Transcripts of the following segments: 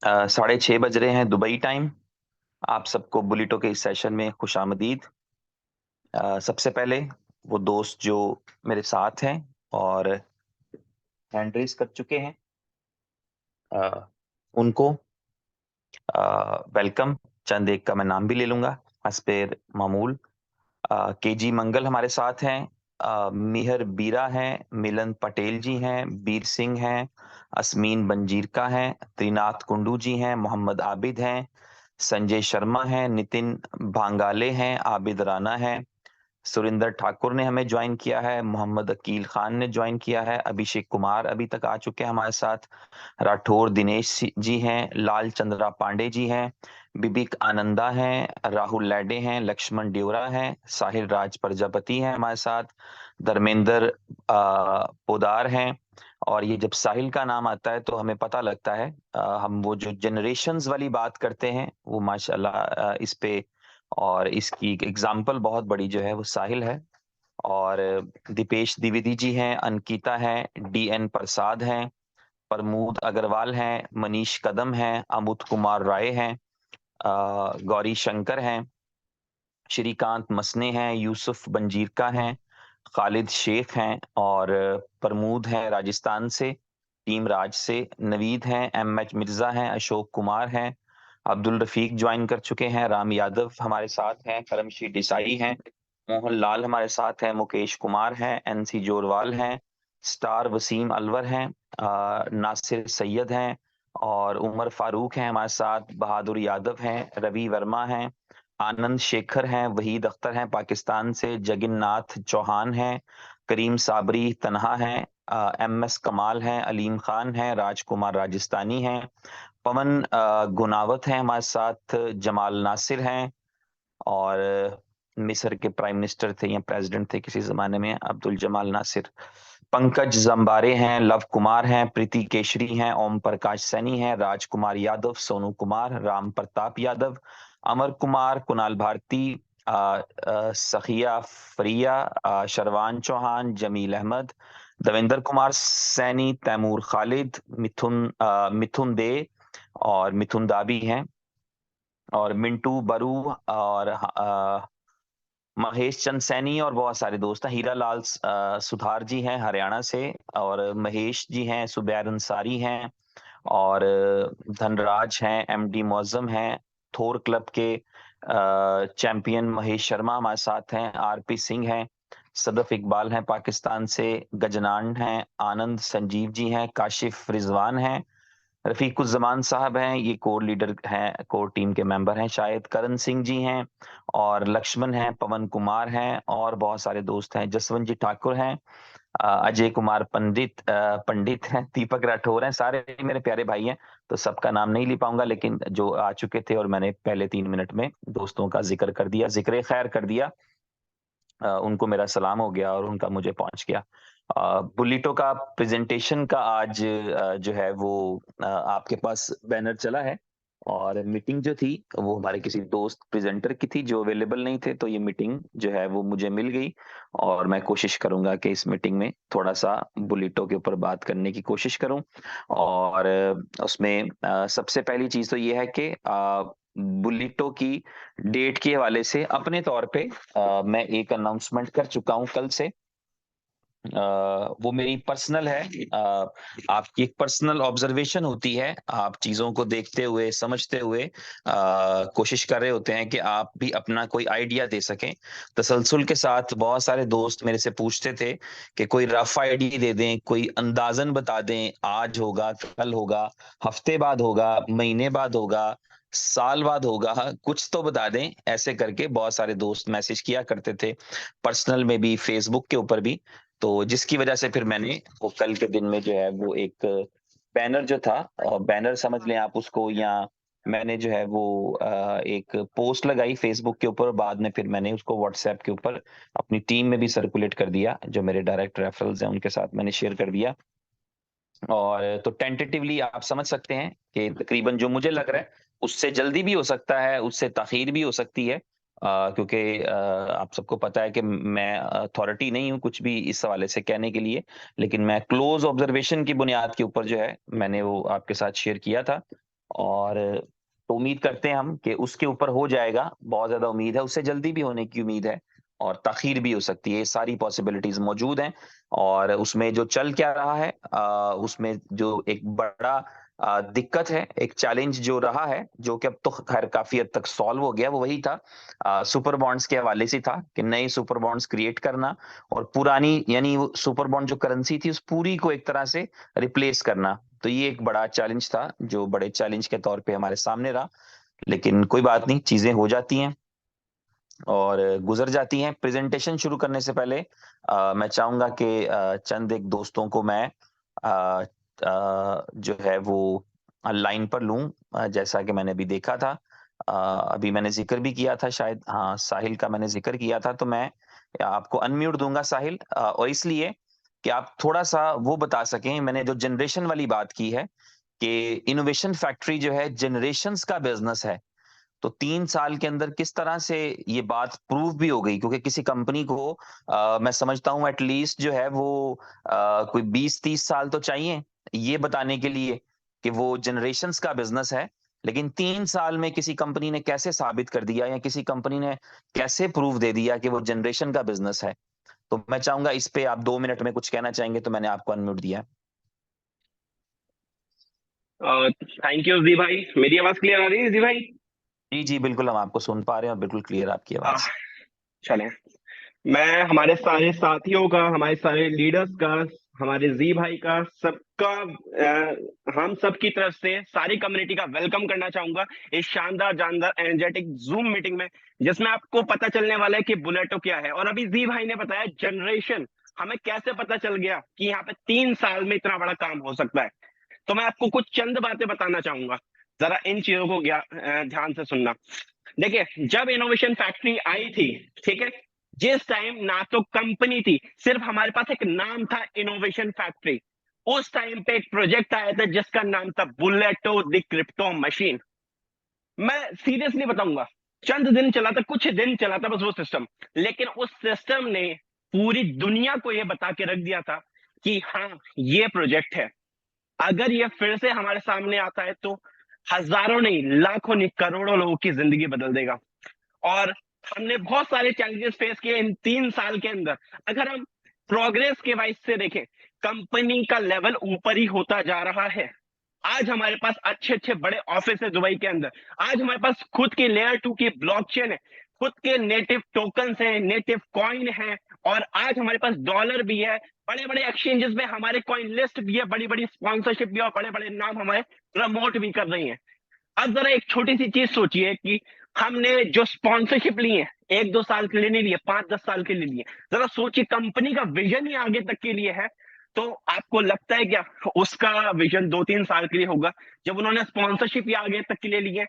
6:30 बज रहे हैं दुबई टाइम। आप सबको बुलेटो के इस सेशन में खुशामदीद। सबसे पहले वो दोस्त जो मेरे साथ हैं और हैंड रेस कर चुके हैं, अ, उनको वेलकम। चंद एक का मैं नाम भी ले लूंगा हसपेर मामूल। केजी मंगल हमारे साथ हैं, मिहर बीरा हैं, मिलन पटेल जी हैं, बीर सिंह हैं, असमीन बंजीर का हैं, त्रिनाथ कुंडू जी हैं, मोहम्मद आबिद हैं, संजय शर्मा हैं, नितिन भांगाले हैं, आबिद राना हैं, सुरिंदर ठाकुर ने हमें ज्वाइन किया है, मोहम्मद अकील खान ने ज्वाइन किया है, अभिषेक कुमार अभी तक आ चुके हैं हमारे साथ, राठौर दिनेश जी हैं, लाल चंद्रा पांडे जी हैं, बिबिक आनंदा हैं, राहुल लैडे हैं, लक्ष्मण ड्योरा हैं, साहिल राज प्रजापति हैं हमारे साथ, धर्मेंद्र पोदार हैं। और ये जब साहिल का नाम आता है तो हमें पता लगता है, हम वो जो जनरेशन्स वाली बात करते हैं वो माशाल्लाह इस पे, और इसकी एग्जाम्पल बहुत बड़ी जो है वो साहिल है। और दीपेश द्विवेदी जी हैं, अंकिता हैं, डीएन प्रसाद हैं, प्रमोद अग्रवाल हैं, मनीष कदम हैं, अमुत कुमार राय हैं, गौरी शंकर हैं, श्रीकांत मसने हैं, यूसुफ बंजीरका हैं, खालिद शेख हैं, और प्रमोद हैं राजस्थान से, टीम राज से, नवीद हैं, एमएच मिर्जा हैं, अशोक कुमार हैं, अब्दुल रफीक ज्वाइन कर चुके हैं, राम यादव हमारे साथ हैं, करमशी देसाई हैं, मोहन लाल हमारे साथ हैं, मुकेश कुमार हैं, एनसी जोरवाल हैं, स्टार वसीम अलवर हैं, नासिर सैयद हैं, और उमर फारूक हैं हमारे साथ, बहादुर यादव हैं, रवि वर्मा हैं, आनंद शेखर हैं, वहीद अख्तर हैं पाकिस्तान से, जगन्नाथ चौहान हैं, करीम साबरी तनहा हैं, एम एस कमाल हैं, अलीम खान हैं, राजकुमार राजस्थानी हैं, पवन गुनावत हैं हमारे साथ, जमाल नासिर हैं, और मिस्र के प्राइम मिनिस्टर थे या प्रेसिडेंट थे किसी जमाने में, अब्दुल जमाल नासिर, पंकज जम्बारे हैं, लव कुमार हैं, प्रीति केशरी हैं, ओम प्रकाश सैनी हैं, राजकुमार यादव, सोनू कुमार, राम प्रताप यादव, अमर कुमार, कुणाल भारती, सखिया फरिया, शरवान चौहान, जमील अहमद, देवेंद्र कुमार सैनी, तैमूर खालिद, मिथुन दे और मिथुन दाबी हैं, और मिंटू बरू, और महेश चंद सैनी, और बहुत सारे दोस्त हैं, हीरा लाल सुधार जी हैं हरियाणा से, और महेश जी हैं, सुबैर अंसारी हैं, और धनराज हैं, एमडी मौजम हैं, थोर क्लब के चैंपियन महेश शर्मा हमारे साथ हैं, आरपी सिंह हैं, सदफ इकबाल हैं पाकिस्तान से, गजनान हैं, आनंद संजीव जी हैं, काशिफ रिजवान हैं, रफीकुज्जमान साहब हैं, ये कोर लीडर हैं, कोर टीम के मेंबर हैं शायद, करण सिंह जी हैं, और लक्ष्मण हैं, पवन कुमार हैं, और बहुत सारे दोस्त हैं, जसवंत जी ठाकुर हैं, अजय कुमार पंडित हैं, दीपक राठौर हैं, सारे मेरे प्यारे भाई हैं। तो सबका नाम नहीं ले पाऊंगा, लेकिन जो आ चुके थे और मैंने पहले 3 मिनट में दोस्तों का जिक्र कर दिया, जिक्र खैर कर दिया, उनको मेरा सलाम हो गया और उनका मुझे पहुंच गया। बुलिटो का प्रेजेंटेशन का आज जो है वो आपके पास बैनर चला है, और मीटिंग जो थी वो हमारे किसी दोस्त प्रेजेंटर की थी जो अवेलेबल नहीं थे, तो ये मीटिंग जो है वो मुझे मिल गई, और मैं कोशिश करूंगा कि इस मीटिंग में थोड़ा सा बुलिटो के ऊपर बात करने की कोशिश करूं। और उसमें सबसे पहली चीज तो ये है कि बुलिटो की डेट के हवाले से अपने तौर पे मैं एक अनाउंसमेंट कर चुका हूं कल से। वो मेरी पर्सनल है, आपकी एक पर्सनल ऑब्जर्वेशन होती है, आप चीजों को देखते हुए समझते हुए कोशिश कर रहे होते हैं कि आप भी अपना कोई आइडिया दे सकें। तसलसल के साथ बहुत सारे दोस्त मेरे से पूछते थे कि कोई रफ आइडिया दे दें, कोई अंदाजन बता दें, आज होगा, कल होगा, हफ्ते बाद होगा, महीने बाद होगा, साल बाद होगा, कुछ तो बता दें, ऐसे करके बहुत सारे दोस्त मैसेज किया करते थे, पर्सनल में भी, फेसबुक के ऊपर भी। तो जिसकी वजह से फिर मैंने वो कल के दिन में जो है वो एक बैनर जो था, बैनर समझ लें आप उसको, या मैंने जो है वो एक पोस्ट लगाई फेसबुक के ऊपर, बाद में फिर मैंने उसको व्हाट्सएप के ऊपर अपनी टीम में भी सर्कुलेट कर दिया, जो मेरे डायरेक्ट रेफरल्स हैं उनके साथ मैंने शेयर कर दिया। और तो टेंटेटिवली आप समझ सकते हैं कि तकरीबन जो मुझे लग रहा है उससे जल्दी भी हो सकता है, उससे ताखीर भी हो सकती है, क्योंकि आप सबको पता है कि मैं अथॉरिटी नहीं हूं कुछ भी इस हवाले से कहने के लिए, लेकिन मैं क्लोज ऑब्जर्वेशन की बुनियाद के ऊपर जो है मैंने वो आपके साथ शेयर किया था। और तो उम्मीद करते हैं हम कि उसके ऊपर हो जाएगा, बहुत ज़्यादा उम्मीद है, उससे जल्दी भी होने की उम्मीद है और ताख़ीर भी हो सकती है, ये सारी पॉसिबिलिटीज़ मौजूद हैं। और उसमें जो चल क्या रहा है उसमें जो एक बड़ा दिक्कत है, एक चैलेंज जो रहा है, जो कि अब तो ख़ैर काफ़ी हद तक सॉल्व हो गया, वो वही था सुपर बॉन्ड्स के हवाले से था कि नए सुपर बॉन्ड्स क्रिएट करना और पुरानी यानी वो सुपर बॉन्ड जो करेंसी थी, उस पूरी को एक तरह से रिप्लेस करना। तो ये एक बड़ा चैलेंज था, जो बड़े चैलेंज के तौर पे हमारे सामने रहा। लेकिन कोई बात नहीं, चीज़ें हो जाती हैं और गुज़र जाती हैं। प्रेज़ेंटेशन शुरू करने से पहले मैं चाहूँगा कि चंद एक दोस्तों को मैं जो है वो लाइन पर लूँ जैसा कि मैंने अभी देखा था। अभी मैंने ज़िक्र भी किया था शायद हाँ, साहिल का मैंने ज़िक्र किया था, तो मैं आपको अनम्यूट दूँगा साहिल और इसलिए कि आप थोड़ा-सा वो बता सकें, मैंने जो जनरेशन वाली बात की है कि इनोवेशन फैक्ट्री जो है जनरेशंस का बिज़नेस है। तो 3 साल के अंदर किस तरह से ये बात प्रूव भी हो गई क्योंकि किसी कंपनी को मैं समझता हूँ एट लीस्ट जो है वो कोई 20-30 साल तो चाहिए ये बताने के लिए कि वो जनरेशंस का बिज़नेस है। लेकिन 3 साल में किसी कंपनी ने कैसे साबित कर दिया या किसी कंपनी ने कैसे प्रूव दे दिया कि वो जनरेशन का बिज़नेस है? तो मैं चाहूँगा इस पे आप 2 मिनट में कुछ कहना चाहेंगे तो मैंने आपको अनम्यूट दिया है। थैंक यू जी भाई। मेरी आवाज क्लियर आ रही है जी भाई? जी, जी, बिल्कुल हम आपको सुन पा रहे हैं और बिल्कुल क्लियर आपकी आह, आवाज़। चलें। मैं हमारे सारे साथियों का, हमारे सारे लीडर्स का, हमारे जी भाई का, सबका हम सब की तरफ से सारी कम्युनिटी का वेलकम करना चाहूंगा इस शानदार जानदार एनर्जेटिक जूम मीटिंग में, जिसमें आपको पता चलने वाला है कि बुलेटो क्या है। और अभी जी भाई ने बताया जनरेशन, हमें कैसे पता चल गया कि यहाँ पे 3 साल में इतना बड़ा काम हो सकता है। तो मैं आपको कुछ चंद बातें बताना चाहूंगा, जरा इन चीजों को ध्यान से सुनना। देखिए, जब इनोवेशन फैक्ट्री आई थी, ठीक है, जिस टाइम ना तो कंपनी थी, सिर्फ हमारे पास एक नाम था इनोवेशन फैक्ट्री। उस टाइम पे एक प्रोजेक्ट आया था जिसका नाम था बुलेटो द क्रिप्टो मशीन। मैं सीरियसली बताऊंगा, चंद दिन चला था, कुछ दिन चला था बस वो सिस्टम, लेकिन उस सिस्टम ने पूरी दुनिया को यह बता के रख दिया था कि हाँ, ये प्रोजेक्ट है। अगर ये फिर से हमारे सामने आता है तो हजारों नहीं, लाखों नहीं, करोड़ों लोगों की जिंदगी बदल देगा। और हमने बहुत सारे चैलेंजेस फेस किए इन 3 साल के अंदर। अगर हम प्रोग्रेस के वाइज से देखें, कंपनी का लेवल ऊपर ही होता जा रहा है। आज हमारे पास अच्छे अच्छे बड़े ऑफिस है दुबई के अंदर। आज हमारे पास खुद की लेयर 2 की ब्लॉकचेन है, खुद के नेटिव टोकन्स है, नेटिव कॉइन है, और आज हमारे पास डॉलर भी है। बड़े बड़े एक्सचेंजेस में हमारे कॉइन लिस्ट भी है, बड़ी बड़ी स्पॉन्सरशिप भी है, और बड़े बड़े नाम हमारे प्रमोट भी कर रही हैं। अब जरा एक छोटी सी चीज सोचिए कि हमने जो स्पॉन्सरशिप ली है, 1-2 साल के लिए नहीं लिए, 5-10 साल के लिए लिए। जरा सोचिए, कंपनी का विजन ही आगे तक के लिए है। तो आपको लगता है क्या उसका विजन 2-3 साल के लिए होगा, जब उन्होंने स्पॉन्सरशिप ही आगे तक के लिए ली है?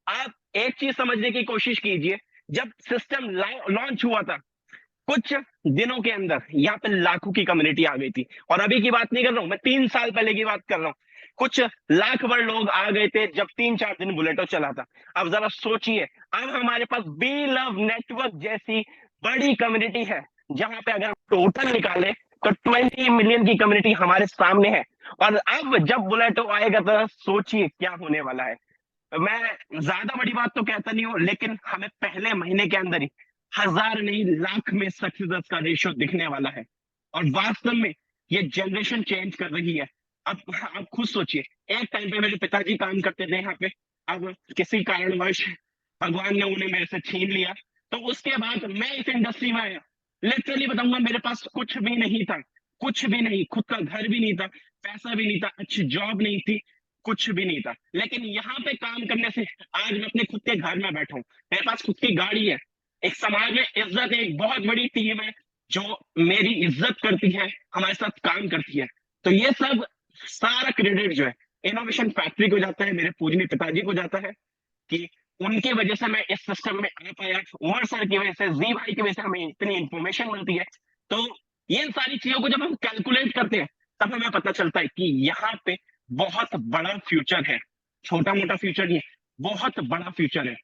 आप एक चीज समझने की कोशिश कीजिए, जब सिस्टम लॉन्च हुआ था, कुछ दिनों के अंदर यहाँ पे लाखों की कम्युनिटी आ गई थी। और अभी की बात नहीं कर रहा हूं मैं, 3 साल पहले की बात कर रहा हूँ। कुछ लाख भर लोग आ गए थे जब 3-4 दिन बुलेटो चला था। अब जरा सोचिए, अब हमारे पास बी लव नेटवर्क जैसी बड़ी कम्युनिटी है, जहां पे अगर टोटल निकाले तो 20 मिलियन की कम्युनिटी हमारे सामने है। और अब जब बुलेटो आएगा तो सोचिए क्या होने वाला है। मैं ज्यादा बड़ी बात तो कहता नहीं हूँ, लेकिन हमें पहले महीने के अंदर ही हजार नहीं, लाख में सक्सेस का रेशियो दिखने वाला है। और वास्तव में ये जनरेशन चेंज कर रही है। अब आप खुद सोचिए, एक टाइम पे मेरे पिताजी काम करते थे यहाँ पे, अब किसी कारणवश भगवान ने उन्हें मेरे से छीन लिया। तो उसके बाद मैं इस इंडस्ट्री में आया। लिटरली बताऊंगा, मेरे पास कुछ भी नहीं था, कुछ भी नहीं, खुद का घर भी नहीं था, पैसा भी नहीं था, अच्छी जॉब नहीं थी, कुछ भी नहीं था। लेकिन यहाँ पे काम करने से आज मैं अपने खुद के घर में बैठा हूँ, मेरे पास खुद की गाड़ी है, एक समाज में इज्जत है, एक बहुत बड़ी टीम है जो मेरी इज्जत करती है, हमारे साथ काम करती है। तो ये सब सारा क्रेडिट जो है इनोवेशन फैक्ट्री को जाता है, मेरे पूजनीय पिताजी को जाता है, कि उनकी वजह से मैं इस सिस्टम में आ पाया। उमर सर की वजह से, जी भाई की वजह से हमें इतनी इंफॉर्मेशन मिलती है। तो ये सारी चीजों को जब हम कैलकुलेट करते हैं, तब हमें पता चलता है कि यहाँ पे बहुत बड़ा फ्यूचर है, छोटा मोटा फ्यूचर नहीं है, बहुत बड़ा फ्यूचर है।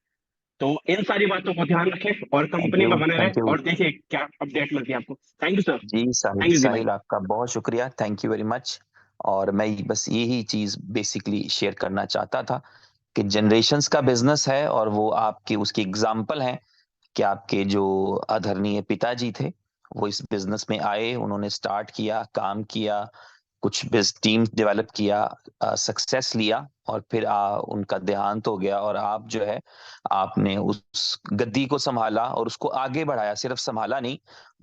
तो इन सारी बातों को ध्यान रखें और थैंक कंपनी यू, में बने रहे, थैंक यू। और देखिए क्या अपडेट मिलती है आपको। Thank you sir. जी, साहिल थैंक यू जी भाई। साहिल आपका बहुत शुक्रिया। Thank you very much. और मैं बस यही चीज बेसिकली शेयर करना चाहता था कि जनरेशन्स का बिजनेस है, और वो आपके उसकी एग्जाम्पल है कि आपके जो आदरणीय पिताजी थे वो इस बिजनेस में आए, उन्होंने स्टार्ट किया, काम किया, कुछ टीम डेवलप किया, सक्सेस लिया, और फिर उनका देहांत हो गया, और आप जो है आपने उस गद्दी को संभाला और उसको आगे बढ़ाया। सिर्फ संभाला नहीं,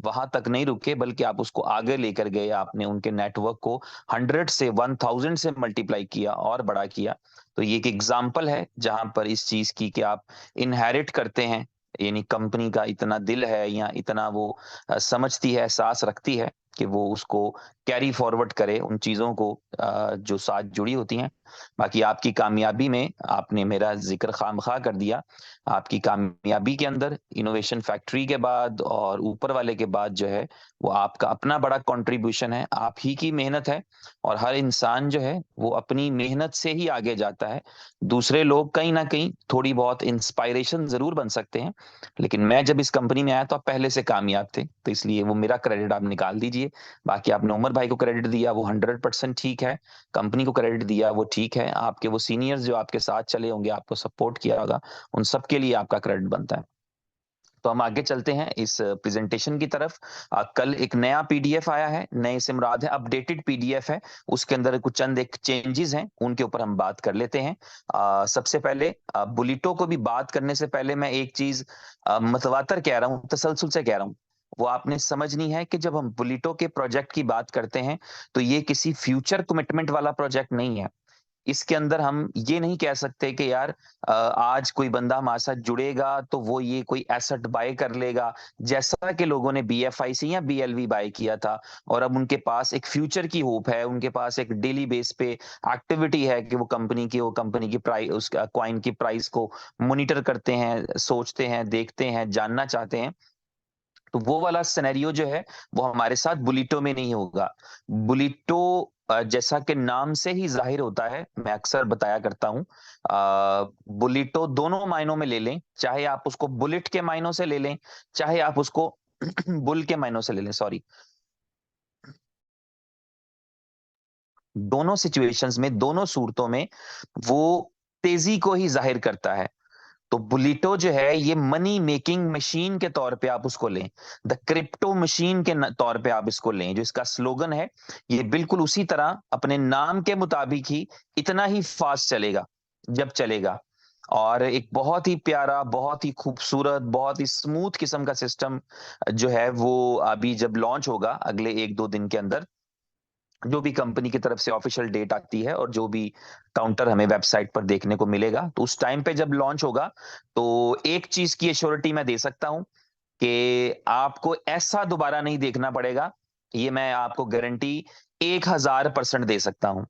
वहां तक नहीं रुके, बल्कि आप उसको आगे लेकर गए। आपने उनके नेटवर्क को 100 से 1000 से मल्टीप्लाई किया और बड़ा किया। तो ये एक एग्जाम्पल है जहां पर इस चीज की कि आप इनहेरिट करते हैं, यानी कंपनी का इतना दिल है या इतना वो समझती है, एहसास रखती है कि वो उसको कैरी फॉरवर्ड करे उन चीजों को जो साथ जुड़ी होती हैं। बाकी आपकी कामयाबी में आपने मेरा जिक्र खामखा कर दिया। आपकी कामयाबी के अंदर इनोवेशन फैक्ट्री के बाद और ऊपर वाले के बाद जो है वो आपका अपना बड़ा कंट्रीब्यूशन है, आप ही की मेहनत है। और हर इंसान जो है वो अपनी मेहनत से ही आगे जाता है। दूसरे लोग कहीं ना कहीं थोड़ी बहुत इंस्पायरेशन जरूर बन सकते हैं, लेकिन मैं जब इस कंपनी में आया तो आप पहले से कामयाब थे, तो इसलिए वो मेरा क्रेडिट आप निकाल दीजिए। बाकी आपने उमर भाई को क्रेडिट दिया, वो 100% ठीक है। कंपनी को क्रेडिट दिया, वो ठीक है। आपके वो सीनियर्स जो आपके साथ चले होंगे, आपको सपोर्ट किया होगा, उन सब के लिए आपका क्रेडिट बनता है। तो हम आगे चलते हैं इस प्रेजेंटेशन की तरफ। कल एक नया पीडीएफ आया है, नए से मुराद है अपडेटेड पीडीएफ है। उसके अंदर कुछ चंद एक चेंजेस हैं, उनके ऊपर हम बात कर लेते हैं। सबसे पहले बुलेटो को भी बात करने से पहले मैं एक चीज मतवातर कह रहा हूँ, तसलसल से कह रहा हूँ। वो आपने समझनी है कि जब हम बुलेटो के प्रोजेक्ट की बात करते हैं तो ये किसी फ्यूचर कमिटमेंट वाला प्रोजेक्ट नहीं है। इसके अंदर हम ये नहीं कह सकते कि यार आज कोई बंदा हमारे साथ जुड़ेगा तो वो ये कोई एसेट बाय कर लेगा, जैसा कि लोगों ने बीएफआईसी या बीएलवी बाय किया था, और अब उनके पास एक फ्यूचर की होप है, उनके पास एक डेली बेस पे एक्टिविटी है कि वो कंपनी की प्राइस, उस कॉइन की प्राइस को मॉनिटर करते हैं, सोचते हैं, देखते हैं, जानना चाहते हैं। तो वो वाला सिनेरियो जो है वो हमारे साथ बुलिटो में नहीं होगा। बुलिटो जैसा कि नाम से ही जाहिर होता है, मैं अक्सर बताया करता हूं, बुलिटो दोनों मायनों में ले लें, चाहे आप उसको बुलेट के मायनों से ले लें, चाहे आप उसको बुल के मायनों से ले लें, सॉरी, दोनों सिचुएशंस में, दोनों सूरतों में वो तेजी को ही जाहिर करता है। तो बुलिटो जो है ये मनी मेकिंग मशीन के तौर पे आप उसको लें, द क्रिप्टो मशीन के तौर पे आप इसको लें। जो इसका स्लोगन है ये बिल्कुल उसी तरह अपने नाम के मुताबिक ही इतना ही फास्ट चलेगा जब चलेगा। और एक बहुत ही प्यारा, बहुत ही खूबसूरत, बहुत ही स्मूथ किस्म का सिस्टम जो है वो अभी जब लॉन्च होगा अगले 1-2 दिन के अंदर, जो भी कंपनी की तरफ से ऑफिशियल डेट आती है और जो भी काउंटर हमें वेबसाइट पर देखने को मिलेगा, तो उस टाइम पे जब लॉन्च होगा तो एक चीज की एश्योरिटी मैं दे सकता हूं कि आपको ऐसा दोबारा नहीं देखना पड़ेगा। ये मैं आपको गारंटी 1000% दे सकता हूं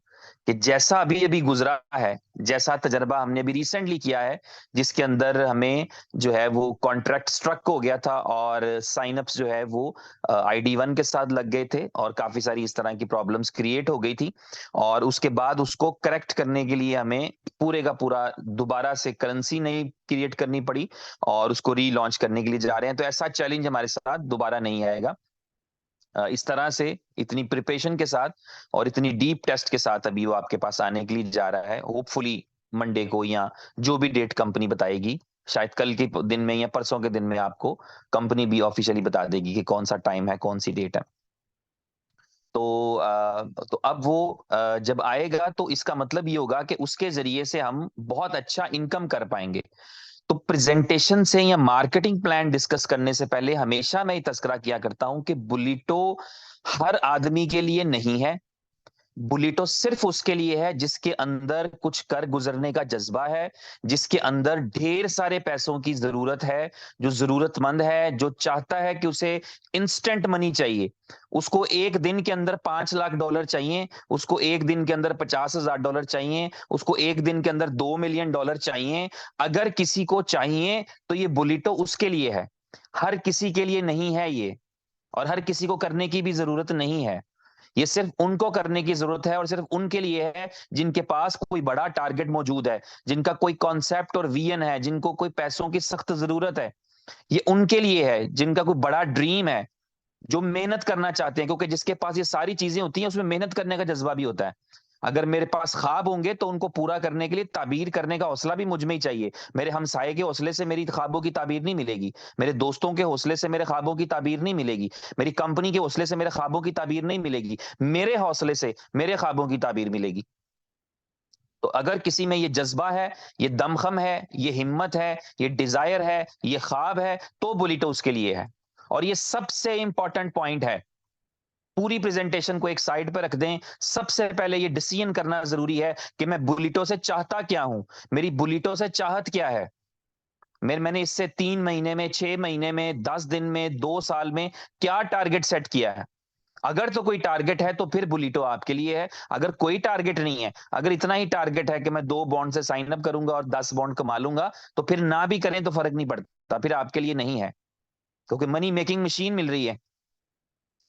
कि जैसा अभी अभी गुजरा है, जैसा तजर्बा हमने अभी रिसेंटली किया है, जिसके अंदर हमें जो है वो कॉन्ट्रैक्ट स्ट्रक हो गया था और साइन अप्स जो है वो ID1 के साथ लग गए थे, और काफी सारी इस तरह की प्रॉब्लम्स क्रिएट हो गई थी। और उसके बाद उसको करेक्ट करने के लिए हमें पूरे का पूरा दोबारा से करेंसी नहीं क्रिएट करनी पड़ी, और उसको रीलॉन्च करने के लिए जा रहे हैं। तो ऐसा चैलेंज हमारे साथ दोबारा नहीं आएगा। इस तरह से इतनी प्रिपरेशन के साथ और इतनी डीप टेस्ट के साथ अभी वो आपके पास आने के लिए जा रहा है, होपफुली मंडे को, या जो भी डेट कंपनी बताएगी, शायद कल के दिन में या परसों के दिन में आपको कंपनी भी ऑफिशियली बता देगी कि कौन सा टाइम है, कौन सी डेट है। तो अब वो जब आएगा तो इसका मतलब ये होगा कि उसके जरिए से हम बहुत अच्छा इनकम कर पाएंगे। तो प्रेजेंटेशन से या मार्केटिंग प्लान डिस्कस करने से पहले हमेशा मैं ये तस्करा किया करता हूं कि बुलिटो हर आदमी के लिए नहीं है। बुलिटो सिर्फ उसके लिए है जिसके अंदर कुछ कर गुजरने का जज्बा है, जिसके अंदर ढेर सारे पैसों की जरूरत है, जो जरूरतमंद है, जो चाहता है कि उसे इंस्टेंट मनी चाहिए, उसको एक दिन के अंदर $5 लाख चाहिए, उसको एक दिन के अंदर $50,000 चाहिए, उसको एक दिन के अंदर $2 मिलियन चाहिए। अगर किसी को चाहिए तो ये बुलिटो उसके लिए है, हर किसी के लिए नहीं है ये, और हर किसी को करने की भी जरूरत नहीं है। ये सिर्फ उनको करने की जरूरत है, और सिर्फ उनके लिए है जिनके पास कोई बड़ा टारगेट मौजूद है, जिनका कोई कॉन्सेप्ट और विजन है, जिनको कोई पैसों की सख्त जरूरत है। ये उनके लिए है जिनका कोई बड़ा ड्रीम है, जो मेहनत करना चाहते हैं, क्योंकि जिसके पास ये सारी चीजें होती हैं उसमें मेहनत करने का जज्बा भी होता है। अगर मेरे पास ख्वाब होंगे तो उनको पूरा करने के लिए ताबीर करने का हौसला भी मुझ में ही चाहिए। मेरे हमसाये के हौसले से मेरी ख्वाबों की ताबीर नहीं मिलेगी, मेरे दोस्तों के हौसले से मेरे ख्वाबों की ताबीर नहीं मिलेगी, मेरी कंपनी के हौसले से मेरे ख्वाबों की ताबीर नहीं मिलेगी, मेरे हौसले से मेरे ख्वाबों की ताबीर मिलेगी। तो अगर किसी में ये जज्बा है, ये दमखम है, ये हिम्मत है, ये डिजायर है, ये ख्वाब है, तो बुलिटो उसके लिए है। और ये सबसे इंपॉर्टेंट पॉइंट है। पूरी प्रेजेंटेशन को एक साइड पर रख दें, सबसे पहले ये डिसीजन करना जरूरी है कि मैं बुलिटो से चाहता क्या हूं, मेरी बुलिटो से चाहत क्या है। मैंने इससे 3 महीने में, 6 महीने में, 10 दिन में, 2 साल में क्या टारगेट सेट किया है। अगर तो कोई टारगेट है तो फिर बुलिटो आपके लिए है। अगर कोई टारगेट नहीं है, अगर इतना ही टारगेट है कि मैं 2 बॉन्ड से साइन अप करूंगा और 10 बॉन्ड कमा लूंगा, तो फिर ना भी करें तो फर्क नहीं पड़ता, फिर आपके लिए नहीं है, क्योंकि मनी मेकिंग मशीन मिल रही है।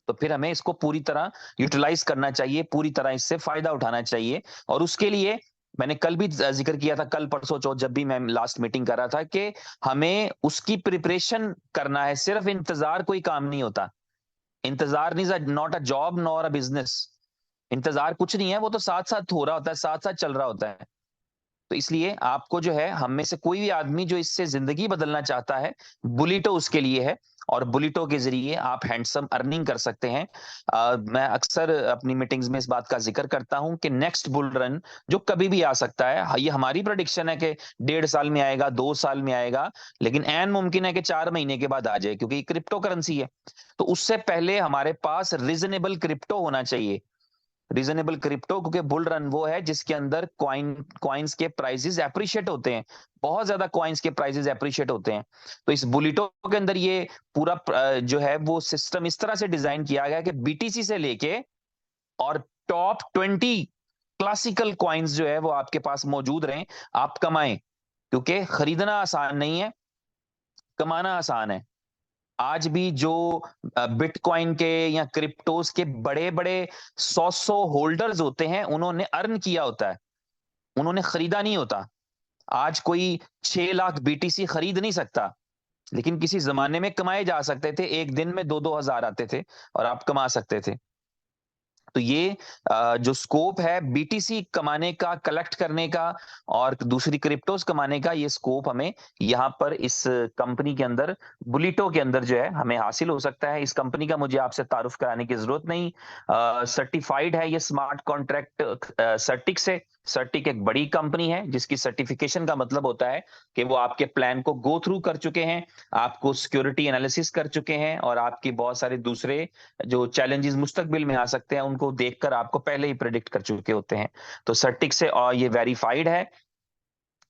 तो फिर हमें इसको पूरी तरह यूटिलाइज करना चाहिए, पूरी तरह इससे फायदा उठाना चाहिए। और उसके लिए मैंने कल भी जिक्र किया था, कल परसों चौथ जब भी मैं लास्ट मीटिंग कर रहा था, कि हमें उसकी प्रिपरेशन करना है। सिर्फ इंतजार कोई काम नहीं होता। इंतजार नहीं, not a job nor a business. इंतजार कुछ नहीं है, वो तो साथ साथ हो रहा होता है, साथ साथ चल रहा होता है। तो इसलिए आपको जो है, हम में से कोई भी आदमी जो इससे जिंदगी बदलना चाहता है, बुलिटो उसके लिए है। और बुलिटो के जरिए आप हैंडसम अर्निंग कर सकते हैं। मैं अक्सर अपनी मीटिंग्स में इस बात का जिक्र करता हूं कि नेक्स्ट बुल रन जो कभी भी आ सकता है, ये हमारी प्रोडिक्शन है कि 1.5 साल में आएगा, 2 साल में आएगा, लेकिन एन मुमकिन है कि 4 महीने के बाद आ जाए, क्योंकि क्रिप्टो करेंसी है। तो उससे पहले हमारे पास रीजनेबल क्रिप्टो होना चाहिए। रीजनेबल क्रिप्टो, क्योंकि बुल रन वो है जिसके अंदर कॉइन्स के प्राइसेस एप्रिशिएट होते हैं, बहुत ज्यादा कॉइन्स के प्राइसेस एप्रिशिएट होते हैं। तो इस बुलिटो के अंदर ये पूरा जो है वो सिस्टम इस तरह से डिजाइन किया गया है कि बीटीसी से लेके और टॉप 20 क्लासिकल कॉइन्स जो है वो आपके पास मौजूद रहें, आप कमाएं। क्योंकि खरीदना आसान नहीं है, कमाना आसान है। आज भी जो बिटकॉइन के या क्रिप्टोस के बड़े बड़े 100 होल्डर्स होते हैं, उन्होंने अर्न किया होता है, उन्होंने खरीदा नहीं होता। आज कोई 6 लाख बीटीसी खरीद नहीं सकता, लेकिन किसी जमाने में कमाए जा सकते थे। एक दिन में 2-2 हजार आते थे और आप कमा सकते थे। तो ये जो स्कोप है बीटीसी कमाने का, कलेक्ट करने का, और दूसरी क्रिप्टोस कमाने का, ये स्कोप हमें यहाँ पर इस कंपनी के अंदर, बुलिटो के अंदर जो है हमें हासिल हो सकता है। इस कंपनी का मुझे आपसे तारुफ कराने की जरूरत नहीं। सर्टिफाइड है ये स्मार्ट कॉन्ट्रैक्ट सर्टिक से। सर्टिक एक बड़ी कंपनी है जिसकी सर्टिफिकेशन का मतलब होता है कि वो आपके प्लान को गो थ्रू कर चुके हैं, आपको सिक्योरिटी एनालिसिस कर चुके हैं, और आपकी बहुत सारे दूसरे जो चैलेंजेस मुस्तकबिल में आ सकते हैं उनको देखकर आपको पहले ही प्रेडिक्ट कर चुके होते हैं। तो सर्टिक से, और ये वेरीफाइड है,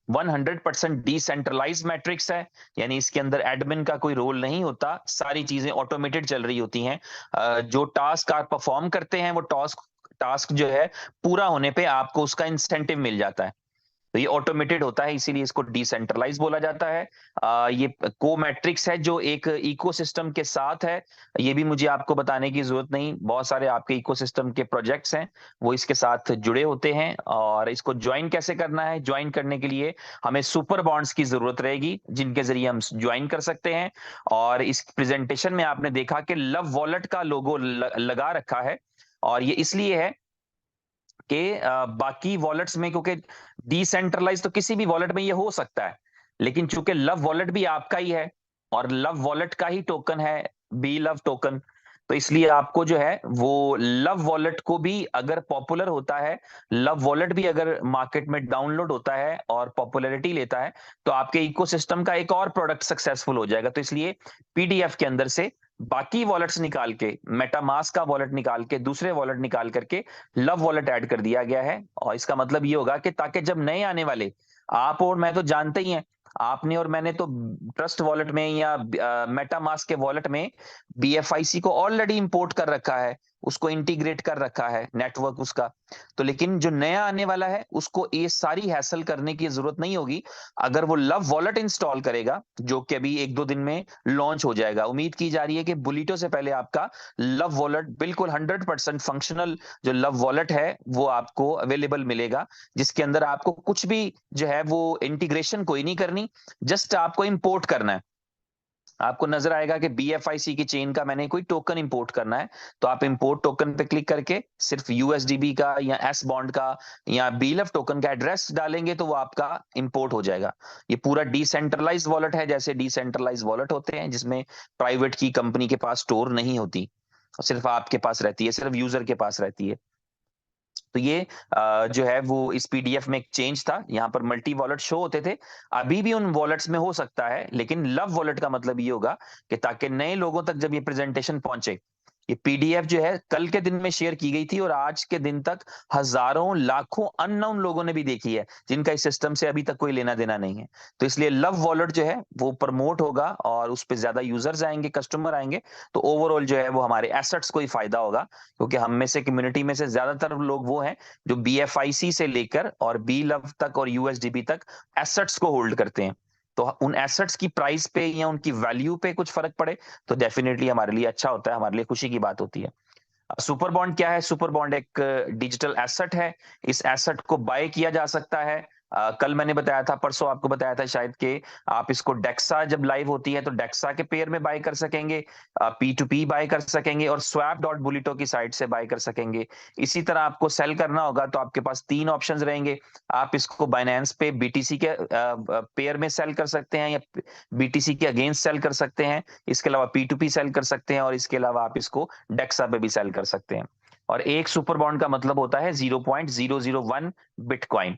100% डिसेंट्रलाइज मैट्रिक्स है। यानी इसके अंदर एडमिन का कोई रोल नहीं होता, सारी चीजें ऑटोमेटेड चल रही होती हैं। जो टास्क आप परफॉर्म करते हैं वो टास्क टास्क जो है पूरा होने पे आपको उसका इंसेंटिव मिल जाता है। तो ये ऑटोमेटेड होता है, इसीलिए इसको डिसेंट्रलाइज बोला जाता है। ये को मैट्रिक्स है जो एक इकोसिस्टम के साथ है। ये भी मुझे आपको बताने की जरूरत नहीं, बहुत सारे आपके इकोसिस्टम के प्रोजेक्ट्स हैं वो इसके साथ जुड़े होते हैं। और इसको ज्वाइन कैसे करना है, ज्वाइन करने के लिए हमें सुपर बॉन्ड्स की जरूरत रहेगी, जिनके जरिए हम ज्वाइन कर सकते हैं। और इस प्रेजेंटेशन में आपने देखा कि लव वॉलेट का लोगो लगा रखा है, और ये इसलिए है कि बाकी वॉलेट्स में, क्योंकि डिसेंट्रलाइज तो किसी भी वॉलेट में ये हो सकता है, लेकिन चूंकि लव वॉलेट भी आपका ही है और लव वॉलेट का ही टोकन है, बी लव टोकन, तो इसलिए आपको जो है वो लव वॉलेट को भी, अगर पॉपुलर होता है, लव वॉलेट भी अगर मार्केट में डाउनलोड होता है और पॉपुलैरिटी लेता है, तो आपके इकोसिस्टम का एक और प्रोडक्ट सक्सेसफुल हो जाएगा। तो इसलिए पीडीएफ के अंदर से बाकी वॉलेट्स निकाल के, मेटामास्क का वॉलेट निकाल के, दूसरे वॉलेट निकाल करके लव वॉलेट ऐड कर दिया गया है। और इसका मतलब ये होगा कि ताकि जब नए आने वाले, आप और मैं तो जानते ही हैं, आपने और मैंने तो ट्रस्ट वॉलेट में या मेटामास्क के वॉलेट में बीएफआईसी को ऑलरेडी इंपोर्ट कर रखा है, उसको इंटीग्रेट कर रखा है नेटवर्क उसका। तो लेकिन जो नया आने वाला है उसको ये सारी हैसल करने की जरूरत नहीं होगी। अगर वो लव वॉलेट इंस्टॉल करेगा, जो कि अभी 1-2 दिन में लॉन्च हो जाएगा, उम्मीद की जा रही है कि बुलिटो से पहले आपका लव वॉलेट बिल्कुल 100% फंक्शनल जो लव वॉलेट है वो आपको अवेलेबल मिलेगा, जिसके अंदर आपको कुछ भी जो है वो इंटीग्रेशन कोई नहीं करनी, जस्ट आपको इंपोर्ट करना है। आपको नजर आएगा कि BFIC की चेन का मैंने कोई टोकन इंपोर्ट करना है, तो आप इंपोर्ट टोकन पे क्लिक करके सिर्फ USDB का या S बॉन्ड का या BLF टोकन का एड्रेस डालेंगे तो वो आपका इंपोर्ट हो जाएगा। ये पूरा डिसेंट्रलाइज्ड वॉलेट है, जैसे डिसेंट्रलाइज्ड वॉलेट होते हैं जिसमें प्राइवेट की कंपनी के पास स्टोर नहीं होती, सिर्फ आपके पास रहती है, सिर्फ यूजर के पास रहती है। तो ये जो है वो इस PDF में एक चेंज था, यहाँ पर मल्टी वॉलेट शो होते थे, अभी भी उन वॉलेट्स में हो सकता है, लेकिन लव वॉलेट का मतलब ये होगा कि ताकि नए लोगों तक जब ये प्रेजेंटेशन पहुंचे, ये PDF जो है कल के दिन में शेयर की गई थी और आज के दिन तक हजारों लाखों अननोन लोगों ने भी देखी है जिनका इस सिस्टम से अभी तक कोई लेना देना नहीं है। तो इसलिए लव वॉलेट जो है वो प्रमोट होगा और उस पर ज्यादा यूजर्स आएंगे, कस्टमर आएंगे, तो ओवरऑल जो है वो हमारे एसेट्स को ही फायदा होगा, क्योंकि हम में से कम्युनिटी में से ज्यादातर लोग वो हैं जो BFIC से लेकर और BLove तक और USDB तक एसेट्स को होल्ड करते हैं। तो उन एसेट्स की प्राइस पे या उनकी वैल्यू पे कुछ फर्क पड़े तो डेफिनेटली हमारे लिए अच्छा होता है, हमारे लिए खुशी की बात होती है। सुपर बॉन्ड क्या है? सुपर बॉन्ड एक डिजिटल एसेट है। इस एसेट को बाय किया जा सकता है। कल मैंने बताया था, परसों आपको बताया था शायद, कि आप इसको डेक्सा जब लाइव होती है तो डेक्सा के पेयर में बाय कर सकेंगे, P2P बाय कर सकेंगे और swap.bulito की साइट से बाय कर सकेंगे। इसी तरह आपको सेल करना होगा तो आपके पास 3 ऑप्शंस रहेंगे। आप इसको बाइनेंस पे BTC के पेयर में सेल कर सकते हैं या BTC के अगेंस्ट सेल कर सकते हैं। इसके अलावा P2P सेल कर सकते हैं और इसके अलावा आप इसको डेक्सा पे भी सेल कर सकते हैं। और एक सुपर बॉन्ड का मतलब होता है 0.001 बिटकॉइन।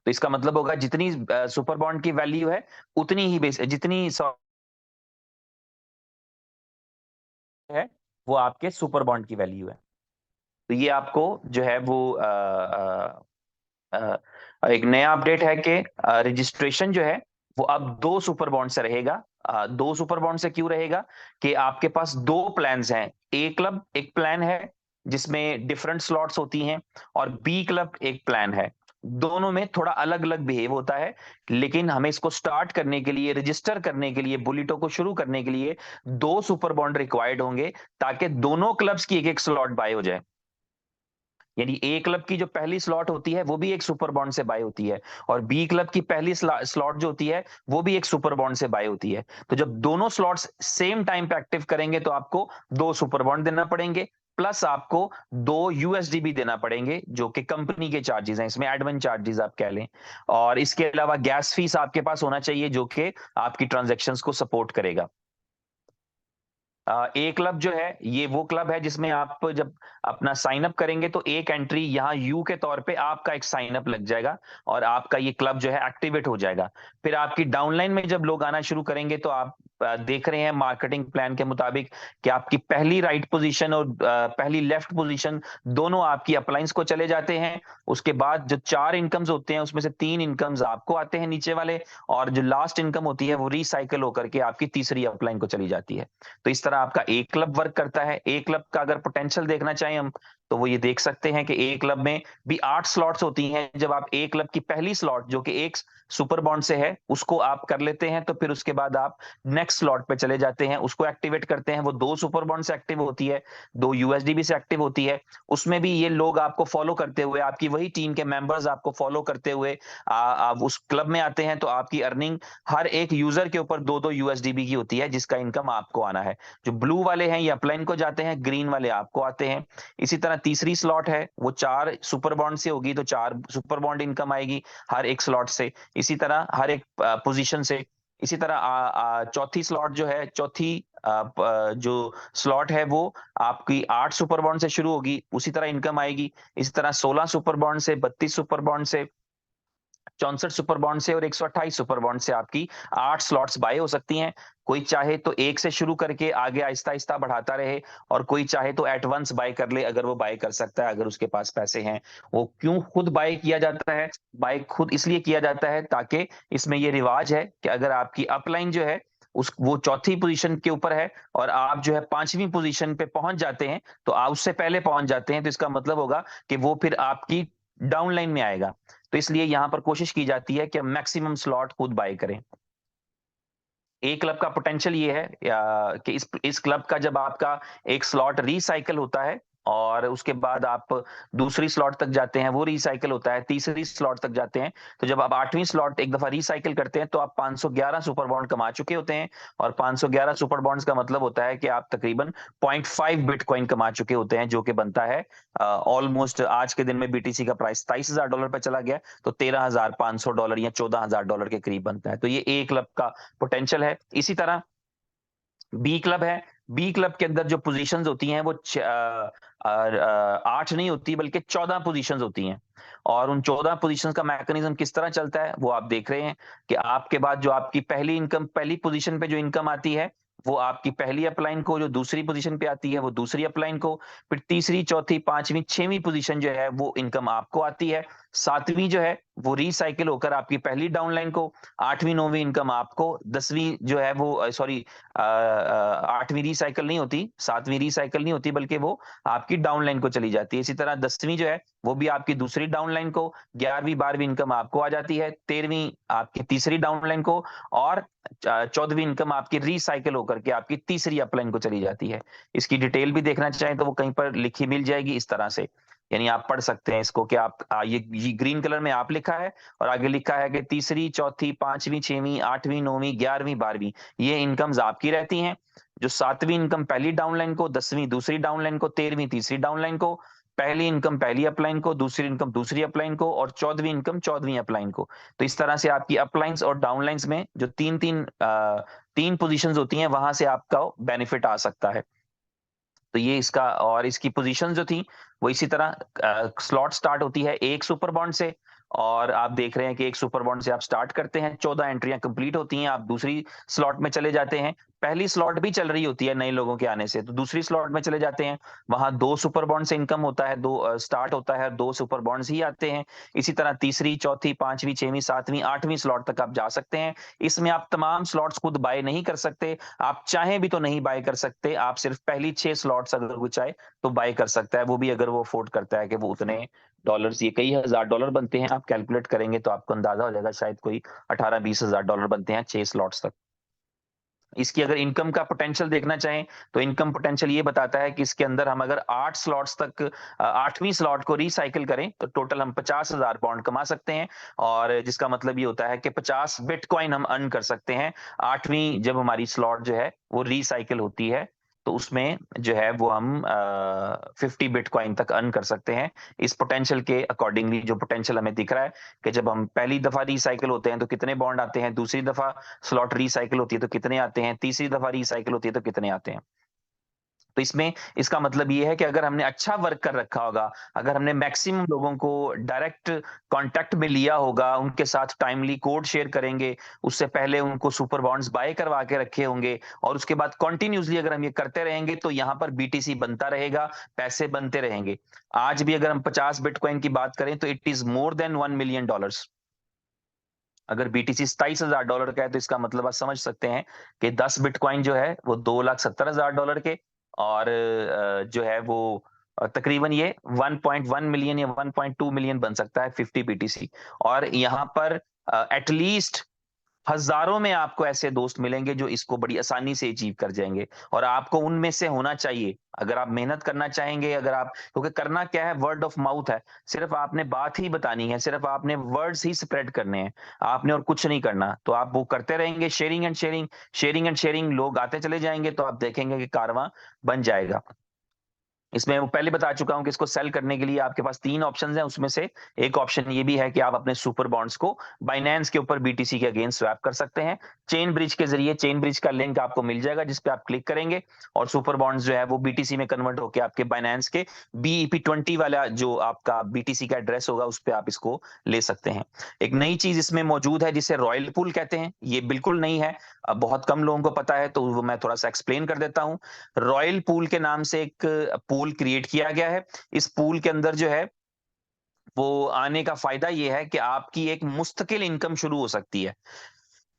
तो इसका मतलब होगा जितनी सुपर बॉन्ड की वैल्यू है उतनी ही बेस जितनी है वो आपके सुपर बॉन्ड की वैल्यू है। तो ये आपको जो है वो एक नया अपडेट है कि रजिस्ट्रेशन जो है वो अब 2 सुपर बॉन्ड से रहेगा। 2 सुपर बॉन्ड से क्यों रहेगा? कि आपके पास 2 प्लान्स हैं। ए क्लब एक प्लान है जिसमें डिफरेंट स्लॉट्स होती हैं और बी क्लब एक प्लान है। दोनों में थोड़ा अलग अलग बिहेव होता है, लेकिन हमें इसको स्टार्ट करने के लिए, रजिस्टर करने के लिए, बुलिटो को शुरू करने के लिए 2 सुपर बॉन्ड रिक्वायर्ड होंगे ताकि दोनों क्लब्स की एक एक स्लॉट बाय हो जाए। यानी ए क्लब की जो पहली स्लॉट होती है वो भी एक सुपर बॉन्ड से बाय होती है और बी क्लब की पहली स्लॉट जो होती है वो भी एक सुपर बॉन्ड से बाय होती है। तो जब दोनों स्लॉट्स सेम टाइम पे एक्टिव करेंगे तो आपको 2 सुपर बॉन्ड देना पड़ेंगे, प्लस आपको 2 USDB देना पड़ेंगे जो कि कंपनी के चार्जेस हैं, इसमें एडमिन चार्जेस आप कह लें। और इसके अलावा गैस फीस आपके पास होना चाहिए जो कि आपकी ट्रांजैक्शंस को सपोर्ट करेगा। ए क्लब जो है ये वो क्लब है जिसमें आप जब अपना साइन अप करेंगे तो एक एंट्री यहाँ यू के तौर पे आपका एक साइन अप लग जाएगा और आपका ये क्लब जो है एक्टिवेट हो जाएगा। फिर आपकी डाउनलाइन में जब लोग आना शुरू करेंगे तो आप देख रहे हैं मार्केटिंग प्लान के मुताबिक कि आपकी पहली राइट पोजीशन और पहली लेफ्ट पोजीशन दोनों आपकी अपलाइंस को चले जाते हैं। उसके बाद जो 4 इनकम्स होते हैं उसमें से 3 इनकम्स आपको आते हैं नीचे वाले, और जो लास्ट इनकम होती है वो रिसाइकल होकर के आपकी तीसरी अपलाइन को चली जाती है। तो इस तरह आपका ए क्लब वर्क करता है। ए क्लब का अगर पोटेंशियल देखना चाहें हम तो वो ये देख सकते हैं कि ए क्लब में भी 8 स्लॉट्स होती हैं। जब आप ए क्लब की पहली स्लॉट जो कि एक सुपर बॉन्ड से है उसको आप कर लेते हैं तो फिर उसके बाद आप नेक्स्ट स्लॉट पे चले जाते हैं, उसको एक्टिवेट करते हैं। वो 2 सुपर बॉन्ड से एक्टिव होती है, 2 USDB से एक्टिव होती है। उसमें भी ये लोग आपको फॉलो करते हुए, आपकी वही टीम के मेंबर्स आपको फॉलो करते हुए आप उस क्लब में आते हैं तो आपकी अर्निंग हर एक यूजर के ऊपर 2-2 USDB की होती है जिसका इनकम आपको आना है। जो ब्लू वाले हैं ये अपलाइन को जाते हैं, ग्रीन वाले आपको आते हैं। इसी तरह तीसरी स्लॉट है वो 4 सुपर बॉन्ड से होगी तो 4 सुपर बॉन्ड इनकम आएगी हर एक स्लॉट से, इसी तरह हर एक पोजीशन से। इसी तरह चौथी स्लॉट जो है, चौथी जो स्लॉट है वो आपकी 8 सुपर बॉन्ड से शुरू होगी, उसी तरह इनकम आएगी। इसी तरह 16 सुपर बॉन्ड से, 32 सुपर बॉन्ड से, 64 सुपर बॉन्ड से और 128 सुपर बॉन्ड से आपकी 8 स्लॉट्स बाय हो सकती हैं। कोई चाहे तो एक से शुरू करके आगे आहिस्ता आहिस्ता बढ़ाता रहे और कोई चाहे तो एट वंस बाय कर ले, अगर वो बाय कर सकता है, अगर उसके पास पैसे हैं। वो क्यों खुद बाय किया जाता है? बाय खुद इसलिए किया जाता है ताकि इसमें ये रिवाज है कि अगर आपकी अपलाइन जो है उस वो चौथी पोजीशन के ऊपर है और आप जो है 5वीं पोजीशन पे पहुंच जाते हैं, तो आप उससे पहले पहुंच जाते हैं तो इसका मतलब होगा कि वो फिर आपकी डाउनलाइन में आएगा। तो इसलिए यहां पर कोशिश की जाती है कि मैक्सिमम स्लॉट खुद बाय करें। ए क्लब का पोटेंशियल ये है कि इस क्लब का जब आपका एक स्लॉट रिसाइकल होता है और उसके बाद आप दूसरी स्लॉट तक जाते हैं, वो रिसाइकिल होता है, तीसरी स्लॉट तक जाते हैं। तो जब आप 8वीं स्लॉट एक दफा रिसाइकिल करते हैं तो आप 511 सुपर बॉन्ड कमा चुके होते हैं। और 511 सुपर बॉन्ड्स का मतलब होता है कि आप तकरीबन 0.5 बिटकॉइन कमा चुके होते हैं, जो कि बनता है ऑलमोस्ट आज के दिन में बीटीसी का प्राइस $23,000 पे चला गया, तो $13,500 या $14,000 के करीब बनता है। तो ये ए क्लब का पोटेंशियल है। इसी तरह बी क्लब है। बी क्लब के अंदर जो पोजीशंस होती हैं वो 8 नहीं होती बल्कि 14 पोजीशंस होती हैं। और उन 14 पोजीशंस का मैकेनिज्म किस तरह चलता है वो आप देख रहे हैं कि आपके बाद जो आपकी पहली इनकम, पहली पोजीशन पे जो इनकम आती है वो आपकी पहली अपलाइन को, जो दूसरी पोजीशन पे आती है वो दूसरी अपलाइन को, फिर तीसरी, चौथी, पांचवी, छठवीं पोजीशन जो है वो इनकम आपको आती है। सातवीं जो है वो रिसाइकिल होकर आपकी पहली डाउनलाइन को, आठवीं, नौवीं इनकम आपको, 10वीं जो है वो सॉरी 8वीं रिसाइकिल नहीं होती, 7वीं रिसाइकिल नहीं होती, बल्कि वो आपकी डाउनलाइन को चली जाती है। इसी तरह 10वीं जो है वो भी आपकी दूसरी डाउनलाइन को, 11वीं, 12वीं इनकम आपको आ जाती है, 13वीं आपकी तीसरी डाउनलाइन को, और 14वीं इनकम आपकी रिसाइकिल होकर के आपकी तीसरी अपलाइन को चली जाती है। इसकी डिटेल भी देखना चाहें तो वो कहीं पर लिखी मिल जाएगी इस तरह से, यानी आप पढ़ सकते हैं इसको कि आप ये ग्रीन कलर में आप लिखा है और आगे लिखा है कि तीसरी, चौथी, पांचवी, छठवीं, आठवीं, नौवीं, 11वीं, 12वीं ये इनकम्स आपकी रहती हैं। जो 7वीं इनकम पहली डाउनलाइन को, 10वीं दूसरी डाउनलाइन को, 13वीं तीसरी डाउनलाइन को, पहली इनकम पहली अपलाइन को, दूसरी इनकम दूसरी अपलाइन को, और 14वीं इनकम 14वीं अपलाइन को। तो इस तरह से आपकी अपलाइंस और डाउनलाइंस में जो तीन पोजीशंस होती हैं वहां से आपका बेनिफिट आ सकता है। तो ये इसका, और इसकी पोजीशन जो थी वो इसी तरह स्लॉट स्टार्ट होती है एक सुपर बॉन्ड से, और आप देख रहे हैं कि एक सुपर बॉन्ड से आप स्टार्ट करते हैं, 14 एंट्रियां कंप्लीट होती हैं, आप दूसरी स्लॉट में चले जाते हैं। पहली स्लॉट भी चल रही होती है नए लोगों के आने से, तो दूसरी स्लॉट में चले जाते हैं, वहां 2 सुपर बॉन्ड से इनकम होता है, 2 स्टार्ट होता है, 2 सुपर बॉन्ड्स ही आते हैं। इसी तरह तीसरी, चौथी, पांचवी, छठवीं, सातवीं, आठवीं स्लॉट तक आप जा सकते हैं। इसमें आप तमाम स्लॉट्स खुद बाय नहीं कर सकते, आप चाहें भी तो नहीं बाय कर सकते, आप सिर्फ पहली 6 स्लॉट्स अगर कोई चाहे तो बाय कर सकता है, वो भी अगर वो अफोर्ड करता है कि वो उतने डॉलर्स, ये कई हजार डॉलर बनते हैं, आप कैलकुलेट करेंगे तो आपको अंदाजा हो जाएगा, शायद कोई 18-20 हजार डॉलर बनते हैं 6 स्लॉट्स तक। इसकी अगर इनकम का पोटेंशियल देखना चाहें तो इनकम पोटेंशियल ये बताता है कि इसके अंदर हम अगर 8 स्लॉट्स तक 8वीं स्लॉट को रिसाइकिल करें तो टोटल हम 50,000 पॉइंट कमा सकते हैं, और जिसका मतलब ये होता है कि 50 बिटकॉइन हम अर्न कर सकते हैं 8वीं जब हमारी स्लॉट जो है वो रिसाइकिल होती है, तो उसमें जो है वो हम 50 बिटकॉइन तक अर्न कर सकते हैं। इस पोटेंशियल के अकॉर्डिंगली जो पोटेंशियल हमें दिख रहा है कि जब हम पहली दफा रिसाइकिल होते हैं तो कितने बॉन्ड आते हैं, दूसरी दफा स्लॉट रिसाइकिल होती है तो कितने आते हैं, तीसरी दफा रिसाइकिल होती है तो कितने आते हैं। तो इसमें इसका मतलब ये है कि अगर हमने अच्छा वर्क कर रखा होगा, अगर हमने मैक्सिमम लोगों को डायरेक्ट कांटेक्ट में लिया होगा, उनके साथ टाइमली कोड शेयर करेंगे, उससे पहले उनको सुपर बॉन्ड्स बाय करवा के रखे होंगे, और उसके बाद कंटिन्यूअसली अगर हम ये करते रहेंगे तो यहां पर बीटीसी बनता रहेगा, पैसे बनते रहेंगे। आज भी अगर हम 50 बिटकॉइन की बात करें तो it is more than $1 million. अगर बीटीसी $27,000 का है तो इसका मतलब आप समझ सकते हैं कि 10 बिटकॉइन जो है वो $2,70,000 के, और जो है वो तकरीबन ये 1.1 मिलियन या 1.2 मिलियन बन सकता है 50 बीटीसी। और यहाँ पर एटलीस्ट हजारों में आपको ऐसे दोस्त मिलेंगे जो इसको बड़ी आसानी से अचीव कर जाएंगे, और आपको उनमें से होना चाहिए अगर आप मेहनत करना चाहेंगे। अगर आप, क्योंकि करना क्या है, वर्ड ऑफ माउथ है, सिर्फ आपने बात ही बतानी है, सिर्फ आपने वर्ड्स ही स्प्रेड करने हैं, आपने और कुछ नहीं करना। तो आप वो करते रहेंगे, sharing and sharing, sharing and sharing, लोग आते चले जाएंगे तो आप देखेंगे कि कारवां बन जाएगा। इसमें वो पहले बता चुका हूं कि इसको सेल करने के लिए आपके पास 3 ऑप्शंस हैं, उसमें से एक ऑप्शन ये भी है कि आप अपने सुपर बॉन्ड्स को बाइनेंस के ऊपर बीटीसी के अगेंस्ट स्वैप कर सकते हैं चेन ब्रिज के जरिए। चेन ब्रिज का लिंक आपको मिल जाएगा जिस पे आप क्लिक करेंगे और सुपर बॉन्ड्स जो है वो बीटीसी में कन्वर्ट होकर आपके बाइनेंस के BEP20 वाला जो आपका बीटीसी का एड्रेस होगा उस पर आप इसको ले सकते हैं। एक नई चीज इसमें मौजूद है जिसे रॉयल पूल कहते हैं, ये बिल्कुल नहीं है, अब बहुत कम लोगों को पता है, तो वो मैं थोड़ा सा एक्सप्लेन कर देता हूं। रॉयल पूल के नाम से एक पूल क्रिएट किया गया है। इस पूल के अंदर जो है वो आने का फायदा ये है कि आपकी एक मुस्तकिल इनकम शुरू हो सकती है।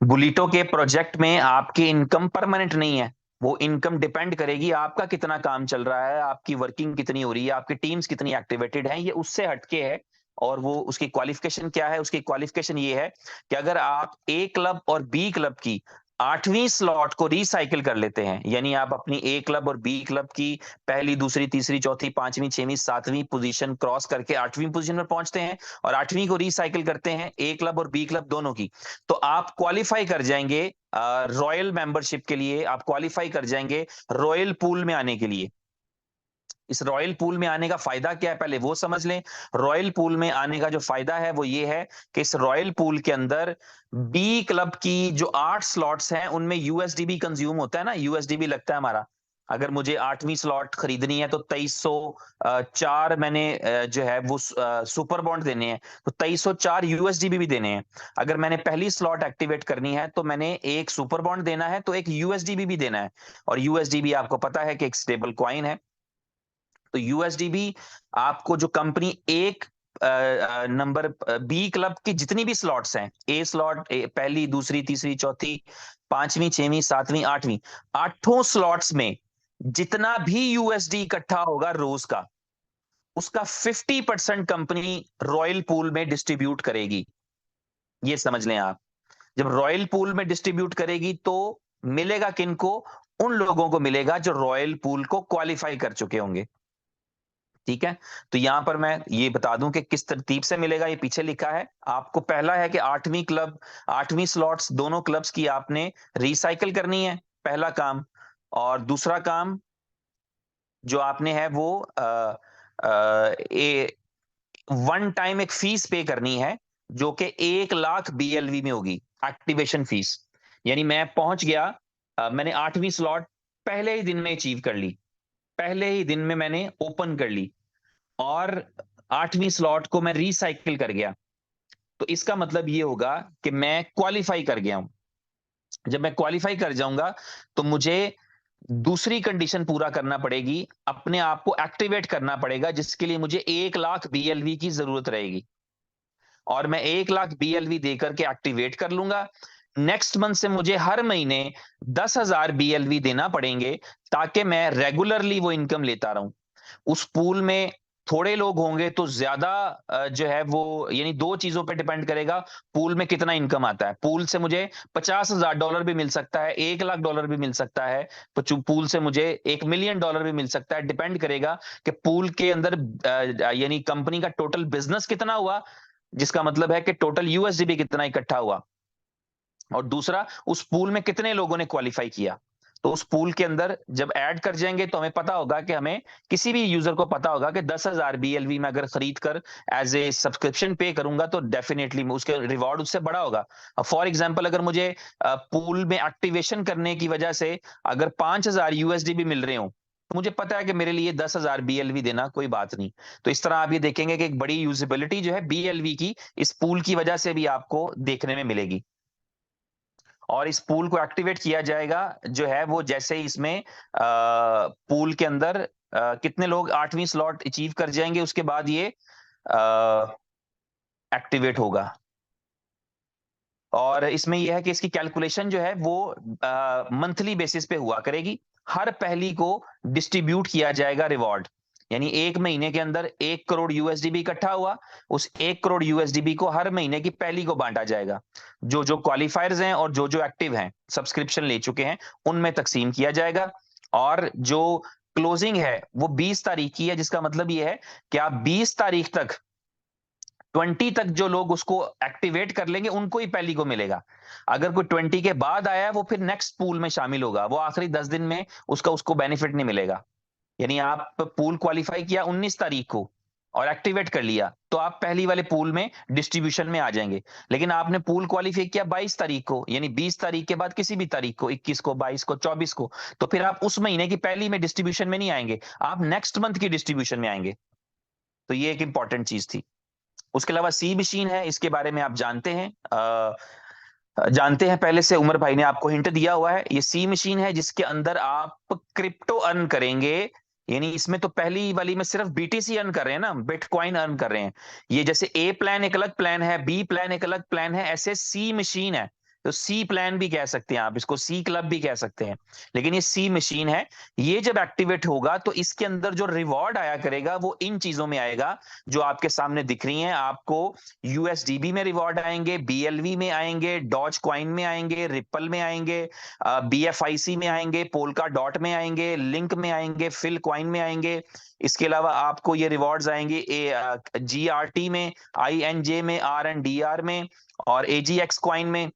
बुलिटो के प्रोजेक्ट में आपकी इनकम परमानेंट नहीं है, वो इनकम डिपेंड करेगी आपका कितना काम चल रहा है, आपकी वर्किंग कितनी हो रही है, आपकी टीम्स कितनी एक्टिवेटेड है, ये उससे हटके है। और वो उसकी क्वालिफिकेशन क्या है, उसकी क्वालिफिकेशन ये है कि अगर आप ए क्लब और बी क्लब की 8वीं स्लॉट को रिसाइकिल कर लेते हैं, यानी आप अपनी ए क्लब और बी क्लब की पहली, दूसरी, तीसरी, चौथी, पांचवी, छठवीं, सातवीं पोजीशन क्रॉस करके 8वीं पोजीशन पर पहुंचते हैं और 8वीं को रिसाइकिल करते हैं ए क्लब और बी क्लब दोनों की, तो आप क्वालिफाई कर जाएंगे रॉयल मेंबरशिप के लिए, आप क्वालिफाई कर जाएंगे रॉयल पूल में आने के लिए। इस रॉयल पूल में आने का फायदा क्या है पहले वो समझ लें। रॉयल पूल में आने का जो फायदा है वो ये है कि इस रॉयल पूल के अंदर बी क्लब की जो 8 स्लॉट्स हैं उनमें यूएसडीबी कंज्यूम होता है ना, यूएसडीबी लगता है हमारा। अगर मुझे 8वीं स्लॉट खरीदनी है तो 2304 मैंने जो है वो सुपर बॉन्ड देने हैं, तो 2304 यूएसडीबी भी देने हैं। अगर मैंने पहली स्लॉट एक्टिवेट करनी है तो मैंने एक सुपर बॉन्ड देना है, तो एक यूएसडीबी भी देना है। और यूएसडीबी आपको पता है कि एक स्टेबल कॉइन है, तो यूएसडीबी आपको जो कंपनी एक नंबर बी क्लब की जितनी भी स्लॉट्स हैं, ए स्लॉट पहली, दूसरी, तीसरी, चौथी, पांचवी, छठवीं, सातवीं, आठवीं, आठों स्लॉट्स में जितना भी यूएसडी इकट्ठा होगा रोज का, उसका 50% कंपनी रॉयल पूल में डिस्ट्रीब्यूट करेगी। ये समझ लें आप, जब रॉयल पूल में डिस्ट्रीब्यूट करेगी तो मिलेगा किनको? उन लोगों को मिलेगा जो रॉयल पूल को क्वालिफाई कर चुके होंगे। ठीक है, तो यहां पर मैं ये बता दूं कि किस तरतीब से मिलेगा, ये पीछे लिखा है आपको। पहला है कि 8वीं स्लॉट्स दोनों क्लब्स की आपने रिसाइकिल करनी है, पहला काम। और दूसरा काम जो आपने है वो ए वन टाइम एक फीस पे करनी है, जो कि 1 लाख बीएलवी में होगी, एक्टिवेशन फीस। यानी मैं पहुंच गया, मैंने 8वीं स्लॉट पहले ही दिन में अचीव कर ली, पहले ही दिन में मैंने ओपन कर ली और 8वीं स्लॉट को मैं रिसाइकिल कर गया, तो इसका मतलब ये होगा कि मैं क्वालिफाई कर गया हूं। जब मैं क्वालिफाई कर जाऊंगा तो मुझे दूसरी कंडीशन पूरा करना पड़ेगी, अपने आप को एक्टिवेट करना पड़ेगा, जिसके लिए मुझे 1 लाख बीएलवी की जरूरत रहेगी और मैं 1 लाख बीएलवी देकर के एक्टिवेट कर लूंगा। नेक्स्ट मंथ से मुझे हर महीने 10,000 बीएलवी देना पड़ेंगे, ताकि मैं रेगुलरली वो इनकम लेता रहूं। उस पूल में थोड़े लोग होंगे तो ज्यादा जो है वो, यानी दो चीजों पे डिपेंड करेगा पूल में कितना इनकम आता है। पूल से मुझे $50,000 भी मिल सकता है, $1 लाख भी मिल सकता है, तो पूल से मुझे $1 मिलियन भी मिल सकता है। डिपेंड करेगा कि पूल के अंदर यानी कंपनी का टोटल बिजनेस कितना हुआ, जिसका मतलब है कि टोटल यूएसडीबी कितना इकट्ठा हुआ, और दूसरा उस पूल में कितने लोगों ने क्वालिफाई किया। तो उस पूल के अंदर जब ऐड कर जाएंगे तो हमें पता होगा कि हमें, किसी भी यूजर को पता होगा कि 10,000 बीएलवी में अगर खरीद कर एज ए सब्सक्रिप्शन पे करूंगा तो डेफिनेटली उसके रिवॉर्ड उससे बड़ा होगा। फॉर एग्जांपल अगर मुझे पूल में एक्टिवेशन करने की वजह से अगर 5,000 यूएसडी मिल रहे हो, तो मुझे पता है कि मेरे लिए 10,000 बीएलवी देना कोई बात नहीं। तो इस तरह आप ये देखेंगे कि एक बड़ी यूजिबिलिटी जो है बीएलवी की इस पूल की वजह से भी आपको देखने में मिलेगी। और इस पूल को एक्टिवेट किया जाएगा जो है वो जैसे ही इसमें पूल के अंदर कितने लोग 8वीं स्लॉट अचीव कर जाएंगे, उसके बाद ये एक्टिवेट होगा। और इसमें यह है कि इसकी कैलकुलेशन जो है वो मंथली बेसिस पे हुआ करेगी। हर पहली को डिस्ट्रीब्यूट किया जाएगा रिवॉर्ड, यानी एक महीने के अंदर 1 करोड़ यूएसडीबी इकट्ठा हुआ, उस 1 करोड़ यूएसडीबी को हर महीने की पहली को बांटा जाएगा। जो जो क्वालिफायर्स हैं और जो जो एक्टिव हैं, सब्सक्रिप्शन ले चुके हैं, उनमें तकसीम किया जाएगा। और जो क्लोजिंग है वो 20 तारीख की है, जिसका मतलब ये है कि आप 20 तारीख तक 20 तक जो लोग उसको एक्टिवेट कर लेंगे उनको ही पहली को मिलेगा। अगर कोई 20 के बाद आया है वो फिर नेक्स्ट पूल में शामिल होगा, वो आखिरी 10 दिन में उसका उसको बेनिफिट नहीं मिलेगा। यानी आप पूल क्वालिफाई किया 19 तारीख को और एक्टिवेट कर लिया तो आप पहली वाले पूल में डिस्ट्रीब्यूशन में आ जाएंगे। लेकिन आपने पूल क्वालिफाई किया 22 तारीख को, यानी 20 तारीख के बाद किसी भी तारीख को, 21 को, 22 को, 24 को, तो फिर आप उस महीने की पहली में डिस्ट्रीब्यूशन में नहीं आएंगे, आप नेक्स्ट मंथ की डिस्ट्रीब्यूशन में आएंगे। तो ये एक इंपॉर्टेंट चीज थी। उसके अलावा सी मशीन है, इसके बारे में आप जानते हैं पहले से, उमर भाई ने आपको हिंट दिया हुआ है। ये सी मशीन है जिसके अंदर आप क्रिप्टो अर्न करेंगे, यानी इसमें तो पहली वाली में सिर्फ बीटीसी अर्न कर रहे हैं ना, बिटकॉइन अर्न कर रहे हैं। ये जैसे ए प्लान एक अलग प्लान है, बी प्लान एक अलग प्लान है, ऐसे सी मशीन है तो सी प्लान भी कह सकते हैं आप इसको, सी क्लब भी कह सकते हैं, लेकिन ये सी मशीन है। ये जब एक्टिवेट होगा तो इसके अंदर जो रिवॉर्ड आया करेगा वो इन चीजों में आएगा जो आपके सामने दिख रही हैं आपको। यूएसडीबी में रिवॉर्ड आएंगे, बीएलवी में आएंगे, डॉज कॉइन में आएंगे, रिपल में आएंगे, बीएफआईसी में आएंगे, पोलका डॉट में आएंगे, लिंक में आएंगे, फिल कॉइन में आएंगे। इसके अलावा आपको ये रिवॉर्ड्स आएंगे जीआरटी में, आईएनजे में, आरएनडीआर में और एजीएक्स कॉइन में।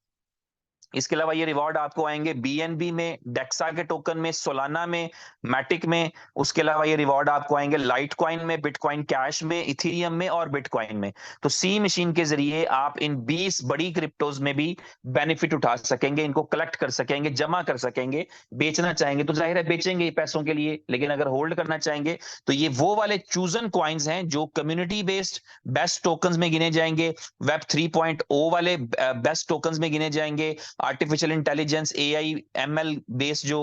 इसके अलावा ये रिवॉर्ड आपको आएंगे बीएनबी में, डेक्सा के टोकन में, सोलाना में, मैटिक में। उसके अलावा ये रिवॉर्ड आपको आएंगे लाइट कॉइन में, बिटकॉइन कैश में, इथीरियम में और बिटकॉइन में। तो सी मशीन के जरिए आप इन 20 बड़ी क्रिप्टोज में भी बेनिफिट उठा सकेंगे, इनको कलेक्ट कर सकेंगे, जमा कर सकेंगे। बेचना चाहेंगे तो जाहिर है बेचेंगे पैसों के लिए, लेकिन अगर होल्ड करना चाहेंगे तो ये वो वाले चूजन कॉइन्स हैं जो कम्युनिटी बेस्ड बेस्ट टोकन्स में गिने जाएंगे, वेब 3.0 वाले बेस्ट टोकन्स में गिने जाएंगे, artificial intelligence AI ML based जो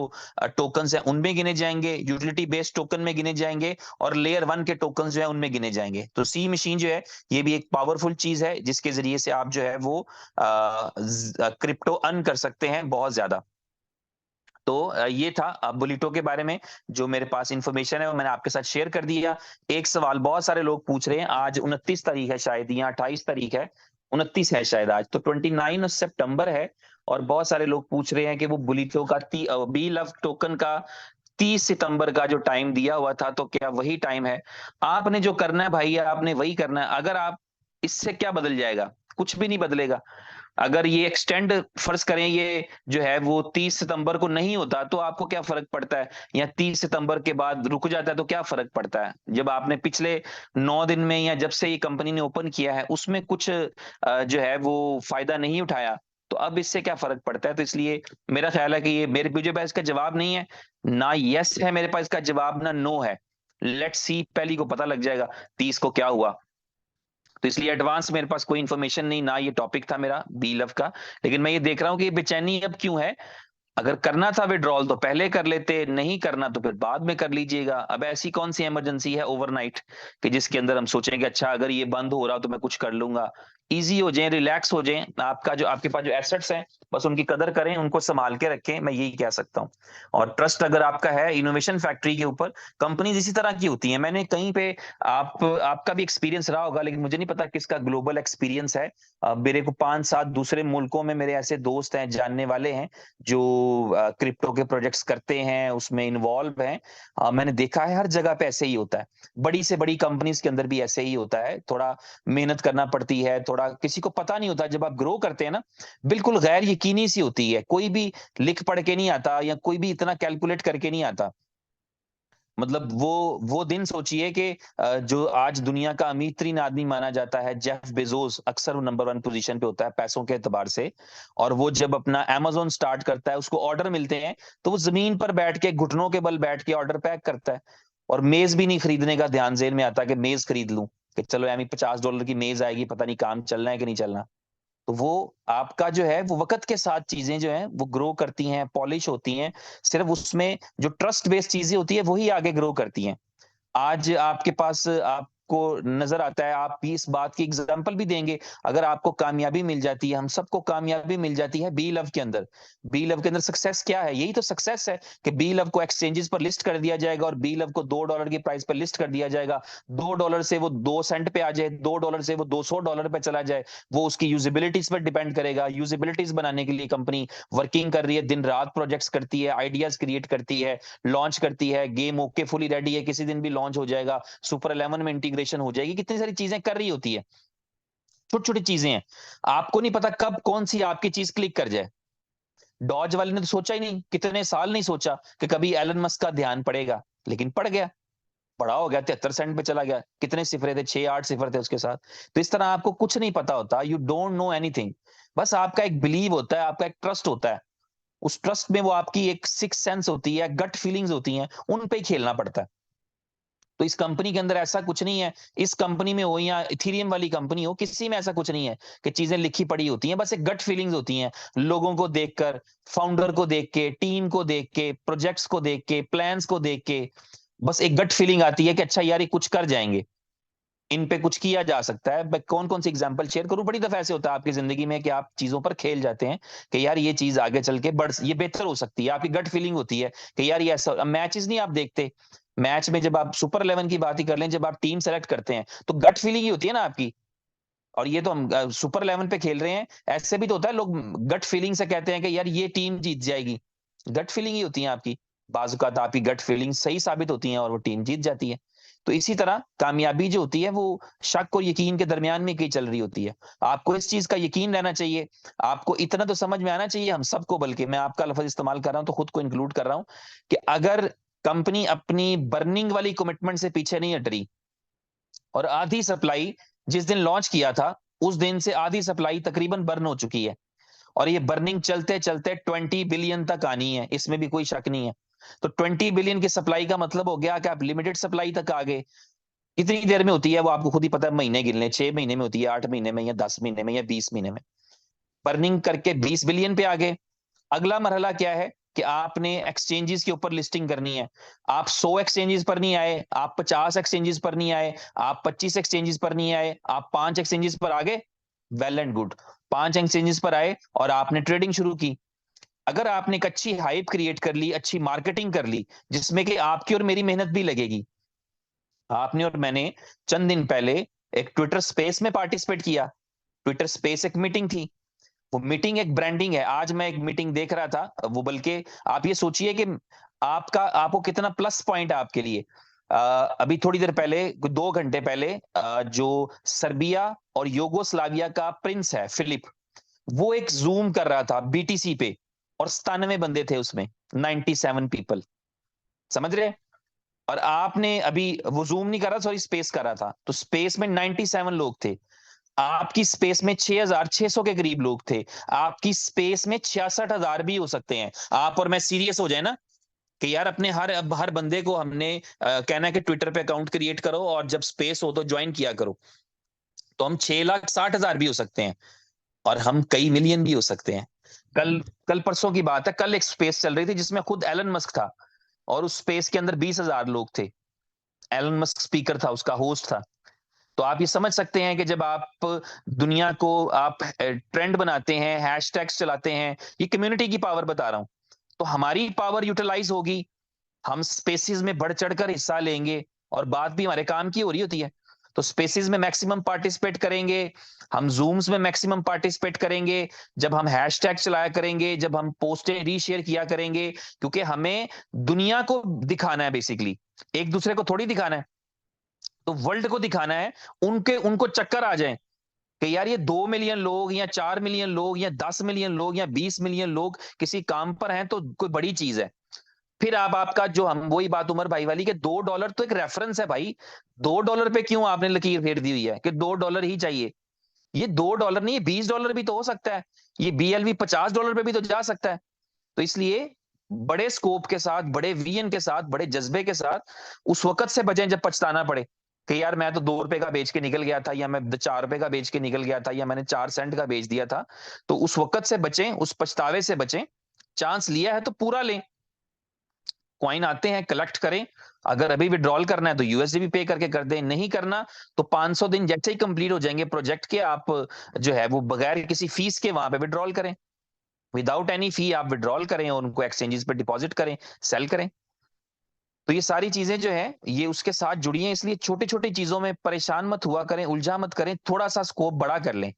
टोकन्स हैं उनमें गिने जाएंगे, यूटिलिटी बेस्ड टोकन में गिने जाएंगे और लेयर 1 के टोकन्स जो है उनमें गिने जाएंगे। तो सी मशीन जो है ये भी एक पावरफुल चीज है जिसके जरिए से आप जो है वो क्रिप्टो अर्न कर सकते हैं बहुत ज्यादा। तो ये था बुलिटो के बारे में जो मेरे पास इंफॉर्मेशन है वो मैंने आपके साथ शेयर कर दिया। एक सवाल बहुत सारे लोग पूछ रहे हैं, आज 29 तारीख है शायद या 28 तारीख है, 29 है शायद आज, तो 29 सितंबर है और बहुत सारे लोग पूछ रहे हैं कि वो बुलिटो का बी लव टोकन का 30 सितंबर का जो टाइम दिया हुआ था तो क्या वही टाइम है? आपने जो करना है भाई आपने वही करना है। अगर आप इससे क्या बदल जाएगा? कुछ भी नहीं बदलेगा। अगर ये एक्सटेंड फर्ज करें ये जो है वो 30 सितंबर को नहीं होता तो आपको क्या फर्क पड़ता है, या 30 सितंबर के बाद रुक जाता है तो क्या फर्क पड़ता है? जब आपने पिछले 9 दिन में या जब से ये कंपनी ने ओपन किया है उसमें कुछ जो है वो फायदा नहीं उठाया, तो अब इससे क्या फर्क पड़ता है? तो इसलिए मेरा ख्याल है कि ये मुझे पास इसका जवाब नहीं है, ना यस है मेरे पास इसका जवाब, ना नो है। लेट्स सी, पहली को पता लग जाएगा 30 को क्या हुआ। तो इसलिए एडवांस मेरे पास कोई इन्फॉर्मेशन नहीं, ना ये टॉपिक था मेरा बी लव का। लेकिन मैं ये देख रहा हूँ कि ये बेचैनी अब क्यों है। अगर करना था विड्रॉल तो पहले कर लेते, नहीं करना तो फिर बाद में कर लीजिएगा। अब ऐसी कौन सी इमरजेंसी है ओवरनाइट कि जिसके अंदर हम सोचेंगे अच्छा अगर ये बंद हो रहा तो मैं कुछ कर लूंगा। इजी हो जाए, रिलैक्स हो जाए, आपका जो आपके पास जो एसेट्स हैं बस उनकी कदर करें, उनको संभाल के रखें, मैं यही कह सकता हूँ। और ट्रस्ट अगर आपका है इनोवेशन फैक्ट्री के ऊपर, कंपनीज इसी तरह की होती हैं। मैंने कहीं पे आपका भी एक्सपीरियंस रहा होगा लेकिन मुझे नहीं पता किसका ग्लोबल एक्सपीरियंस है। मेरे को 5-7 दूसरे मुल्कों में मेरे ऐसे दोस्त हैं, जानने वाले हैं जो क्रिप्टो के प्रोजेक्ट्स करते हैं, उसमें इन्वॉल्व हैं। मैंने देखा है हर जगह पे ऐसे ही होता है, बड़ी से बड़ी कंपनीज के अंदर भी ऐसे ही होता है। थोड़ा मेहनत करना पड़ती है, थोड़ा किसी को पता नहीं होता। जब आप ग्रो करते हैं ना, बिल्कुल गैर यकीनी सी होती है, कोई भी लिख पढ़ के नहीं आता या कोई भी इतना कैलकुलेट करके नहीं आता। मतलब वो दिन सोचिए कि जो आज दुनिया का अमीर तरीन आदमी माना जाता है जेफ बेजोस, अक्सर वो नंबर 1 पोजीशन पे होता है पैसों के एतबार से। और वो जब अपना अमेज़न स्टार्ट करता है, उसको ऑर्डर मिलते हैं तो वो जमीन पर बैठ के घुटनों के बल बैठ के ऑर्डर पैक करता है। और मेज भी नहीं खरीदने का ध्यान जेल में आता कि मेज खरीद लूं, कि चलो यानी $50 की मेज आएगी, पता नहीं काम चलना है कि नहीं चलना। तो वो आपका जो है वो वक्त के साथ चीजें जो हैं वो ग्रो करती हैं, पॉलिश होती हैं। सिर्फ उसमें जो ट्रस्ट बेस्ड चीजें होती है वही आगे ग्रो करती हैं। आज आपके पास आपको नजर आता है, आप भी इस बात की एग्जांपल भी देंगे। अगर आपको कामयाबी मिल जाती है, हम सबको कामयाबी मिल जाती है बी लव के अंदर। बी लव के अंदर सक्सेस क्या है? यही तो सक्सेस है कि बी लव को एक्सचेंजेस पर लिस्ट कर दिया जाएगा और बी लव को $2 की प्राइस पर लिस्ट कर दिया जाएगा। $2 से वो 2 सेंट पे आ जाए, $2 से वो $200 पे चला जाए, वो उसकी यूजिबिलिटीज पर डिपेंड करेगा। यूजिबिलिटीज बनाने के लिए कंपनी वर्किंग कर रही है, दिन रात प्रोजेक्ट्स करती है, आइडियाज क्रिएट करती है, लॉन्च करती है। गेम ओके फुली रेडी है, किसी दिन भी लॉन्च हो जाएगा, सुपर 11 में इंटीग्रेशन हो जाएगी, कितनी सारी चीजें कर रही होती है। छोटी छोटी चीजें हैं, आपको नहीं पता कब कौन सी आपकी चीज क्लिक कर जाए। डॉज वाले ने तो सोचा ही नहीं, कितने साल नहीं सोचा कि कभी एलन मस्क का ध्यान पड़ेगा, लेकिन पड़ गया, बड़ा हो गया, 73 सेंट पे चला गया। कितने सिफरे थे? 6-8 सिफर थे उसके साथ। तो इस तरह आपको कुछ नहीं पता होता, यू डोंट नो एनीथिंग। बस आपका एक बिलीव होता है, आपका एक ट्रस्ट होता है। उस ट्रस्ट में वो आपकी एक सिक्स सेंस होती है, गट फीलिंग्स होती हैं, उन पे ही खेलना पड़ता है। तो इस कंपनी के अंदर ऐसा कुछ नहीं है, इस कंपनी में हो या इथीरियम वाली कंपनी हो, किसी में ऐसा कुछ नहीं है कि चीजें लिखी पड़ी होती हैं। बस एक गट फीलिंग्स होती हैं, लोगों को देखकर, फाउंडर को देख के, टीम को देख के, प्रोजेक्ट्स को देख के, प्लान्स को देख के, बस एक गट फीलिंग आती है कि अच्छा यार ये कुछ कर जाएंगे। इन पे कुछ किया जा सकता है। मैं कौन कौन सी एग्जांपल शेयर करूं? बड़ी दफा ऐसे होता है आपकी जिंदगी में कि आप चीजों पर खेल जाते हैं कि यार ये चीज आगे चल के ये बेहतर हो सकती है। आपकी गट फीलिंग होती है कि यार ये ऐसा। मैचेस नहीं आप देखते, मैच में जब आप सुपर 11 की बात ही कर लें, जब आप टीम सेलेक्ट करते हैं तो गट फीलिंग ही होती है ना आपकी। और ये तो हम सुपर 11 पे खेल रहे हैं, ऐसे भी तो होता है, लोग गट फीलिंग से कहते हैं कि यार ये टीम जीत जाएगी। गट फीलिंग ही होती है आपकी। बाजुकात आपकी गट फीलिंग सही साबित होती है और वो टीम जीत जाती है। तो इसी तरह कामयाबी जो होती है वो शक और यकीन के दरमियान में कहीं चल रही होती है। आपको इस चीज का यकीन रहना चाहिए। आपको इतना तो समझ में आना चाहिए हम सबको, बल्कि मैं आपका लफ्ज इस्तेमाल कर रहा हूं तो खुद को इंक्लूड कर रहा हूं, कि अगर कंपनी अपनी बर्निंग वाली कमिटमेंट से पीछे नहीं हट रही और आधी सप्लाई जिस दिन लॉन्च किया था उस दिन से आधी सप्लाई तकरीबन बर्न हो चुकी है, और ये बर्निंग चलते चलते 20 बिलियन तक आनी है, इसमें भी कोई शक नहीं है। तो 20 बिलियन की सप्लाई का मतलब हो गया कि आप लिमिटेड सप्लाई तक आ गए। कितनी देर में होती है वो आपको खुद ही पता है, महीने गिन लें, 6 महीने में होती है, 8 महीने में, या 10 महीने में, या 20 महीने में। बर्निंग करके 20 बिलियन पे आ गए। अगला मरहला क्या है कि आपने एक्सचेंजेस के ऊपर लिस्टिंग करनी है। आप 100 एक्सचेंजेस पर नहीं आए, आप 50 एक्सचेंजेस पर नहीं आए, आप 25 एक्सचेंजेस पर नहीं आए, आप 5 एक्सचेंजेस पर आ गए, वेल एंड गुड। 5 एक्सचेंजेस पर आए और आपने ट्रेडिंग शुरू की। अगर आपने एक अच्छी हाइप क्रिएट कर ली, अच्छी मार्केटिंग कर ली, जिसमें कि आपकी और मेरी मेहनत भी लगेगी। आपने और मैंने चंद दिन पहले एक ट्विटर स्पेस में पार्टिसिपेट किया। ट्विटर स्पेस एक मीटिंग थी। वो मीटिंग एक ब्रांडिंग है। आज मैं एक मीटिंग देख रहा था, वो बल्कि आप ये सोचिए कि आपको कितना प्लस पॉइंट है आपके लिए। अभी थोड़ी देर पहले, 2 घंटे पहले, जो सर्बिया और योगोस्लाविया का प्रिंस है फिलिप, वो एक जूम कर रहा था बीटीसी पे, और 97 बंदे थे उसमें, 97 पीपल। समझ रहे? और आपने अभी, वो जूम नहीं कर रहा, सॉरी स्पेस कर रहा था, तो स्पेस में 97 लोग थे। आपकी स्पेस में 6,600 के करीब लोग थे। आपकी स्पेस में 66,000 भी हो सकते हैं। आप और मैं सीरियस हो जाए ना कि यार अपने हर बंदे को हमने कहना है कि ट्विटर पे अकाउंट क्रिएट करो और जब स्पेस हो तो ज्वाइन किया करो, तो हम 6,60,000 भी हो सकते हैं, और हम कई मिलियन भी हो सकते हैं। कल कल परसों की बात है, कल एक स्पेस चल रही थी जिसमें खुद एलन मस्क था, और उस स्पेस के अंदर 20,000 लोग थे। एलन मस्क स्पीकर था, उसका होस्ट था। तो आप ये समझ सकते हैं कि जब आप दुनिया को आप ट्रेंड बनाते हैं, हैशटैग्स चलाते हैं, ये कम्युनिटी की पावर बता रहा हूं, तो हमारी पावर यूटिलाइज होगी। हम स्पेसिस में बढ़ चढ़कर हिस्सा लेंगे, और बात भी हमारे काम की हो रही होती है। तो स्पेसिस में मैक्सिमम पार्टिसिपेट करेंगे, हम जूम्स में मैक्सिमम पार्टिसिपेट करेंगे, जब हम हैशटैग चलाया करेंगे, जब हम पोस्टें रीशेयर किया करेंगे, क्योंकि हमें दुनिया को दिखाना है बेसिकली, एक दूसरे को थोड़ी दिखाना है। तो वर्ल्ड को दिखाना है, उनको चक्कर आ जाए कि यार ये 2 मिलियन लोग या 4 मिलियन लोग या 10 मिलियन लोग या 20 मिलियन लोग किसी काम पर हैं तो कोई बड़ी चीज है। फिर आप आपका जो, हम वही बात उमर भाई वाली, कि $2 तो एक रेफरेंस है भाई। $2 पे क्यों आपने लकीर फेर दी हुई है कि $2 ही चाहिए? ये $2 नहीं, ये $20 भी तो हो सकता है। ये BLV $50 पे भी तो जा सकता है। तो इसलिए बड़े स्कोप के साथ, बड़े विजन के साथ, बड़े जज्बे के साथ उस वक्त से बचें जब पछताना पड़े कि यार मैं तो $2 का बेच के निकल गया था, या मैं $4 का बेच के निकल गया था, या मैंने 4 सेंट का बेच दिया था। तो उस वक्त से बचें, उस पछतावे से बचें। चांस लिया है तो पूरा लें। कॉइन आते हैं, कलेक्ट करें। अगर अभी विड्रॉल करना है तो USD पे करके कर दें, नहीं करना तो 500 दिन जैसे ही कंप्लीट हो जाएंगे प्रोजेक्ट के, आप जो है वो बगैर किसी फीस के वहां पे विड्रॉल करें। विदाउट एनी फी आप विड्रॉल करें और उनको एक्सचेंजेस पे डिपॉजिट करें, सेल करें। तो ये सारी चीजें जो है ये उसके साथ जुड़ी हैं, इसलिए छोटी छोटी चीजों में परेशान मत हुआ करें, उलझा मत करें, थोड़ा सा स्कोप बड़ा कर लें।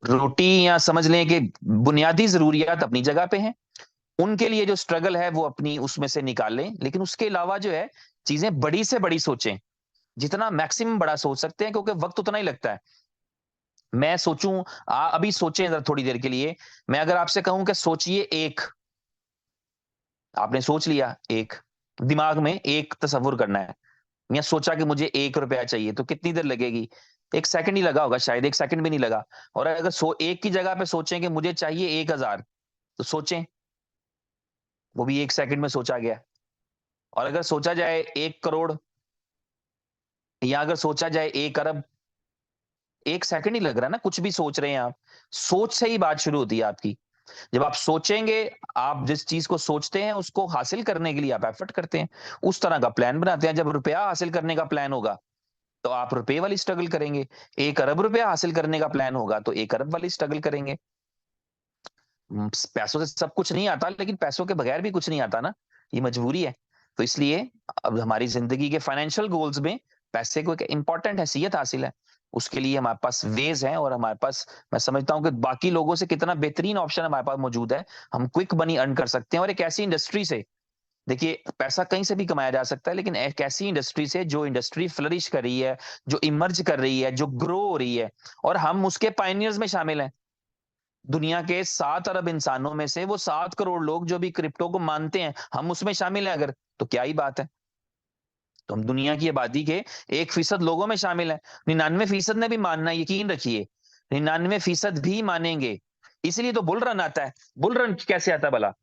रोटी, या समझ लें कि बुनियादी जरूरियात अपनी जगह पे हैं, उनके लिए जो स्ट्रगल है वो अपनी उसमें से निकाल लें, लेकिन उसके अलावा जो है चीजें बड़ी से बड़ी सोचें। जितना मैक्सिमम बड़ा सोच सकते हैं, क्योंकि वक्त उतना ही लगता है। मैं सोचूं, अभी सोचें जरा थोड़ी देर के लिए। मैं अगर आपसे कहूं कि सोचिए एक, आपने सोच लिया एक, दिमाग में एक तस्वुर करना है, या सोचा कि मुझे $1 चाहिए, तो कितनी देर लगेगी? 1 सेकंड ही लगा होगा, शायद 1 सेकंड भी नहीं लगा। और अगर एक की जगह पे सोचें कि मुझे चाहिए 1,000, तो सोचें, वो भी 1 सेकंड में सोचा गया। और अगर सोचा जाए 1 करोड़, या अगर सोचा जाए 1 अरब, 1 सेकंड ही लग रहा है ना, कुछ भी सोच रहे हैं आप। सोच से ही बात शुरू होती है आपकी। जब आप सोचेंगे, आप जिस चीज को सोचते हैं उसको हासिल करने के लिए आप एफर्ट करते हैं, उस तरह का प्लान बनाते हैं। जब रुपया हासिल करने का प्लान होगा तो आप रुपए वाली स्ट्रगल करेंगे। 1 अरब रुपया हासिल करने का प्लान होगा तो 1 अरब वाली स्ट्रगल करेंगे। पैसों से सब कुछ नहीं आता, लेकिन पैसों के बगैर भी कुछ नहीं आता ना, ये मजबूरी है। तो इसलिए अब हमारी जिंदगी के फाइनेंशियल गोल्स में पैसे को एक इंपॉर्टेंट हैसियत हासिल है। उसके लिए हमारे पास वेज हैं, और हमारे पास, मैं समझता हूं कि बाकी लोगों से कितना बेहतरीन ऑप्शन हमारे पास मौजूद है। हम क्विक मनी अर्न कर सकते हैं, और एक ऐसी इंडस्ट्री से, देखिए पैसा कहीं से भी कमाया जा सकता है, लेकिन एक ऐसी इंडस्ट्री से जो इंडस्ट्री फ्लरिश कर रही है, जो इमर्ज कर रही है, जो ग्रो हो रही है, और हम उसके पायनियर्स में शामिल हैं। दुनिया के 7 अरब इंसानों में से वो 7 करोड़ लोग जो भी क्रिप्टो को मानते हैं, हम उसमें शामिल हैं अगर, तो क्या ही बात है। तो हम दुनिया की आबादी के 1% लोगों में शामिल हैं। 99% ने भी मानना, यकीन रखिए, 99% भी मानेंगे। इसलिए तो बुल रन आता है। बुल रन कैसे आता है भला?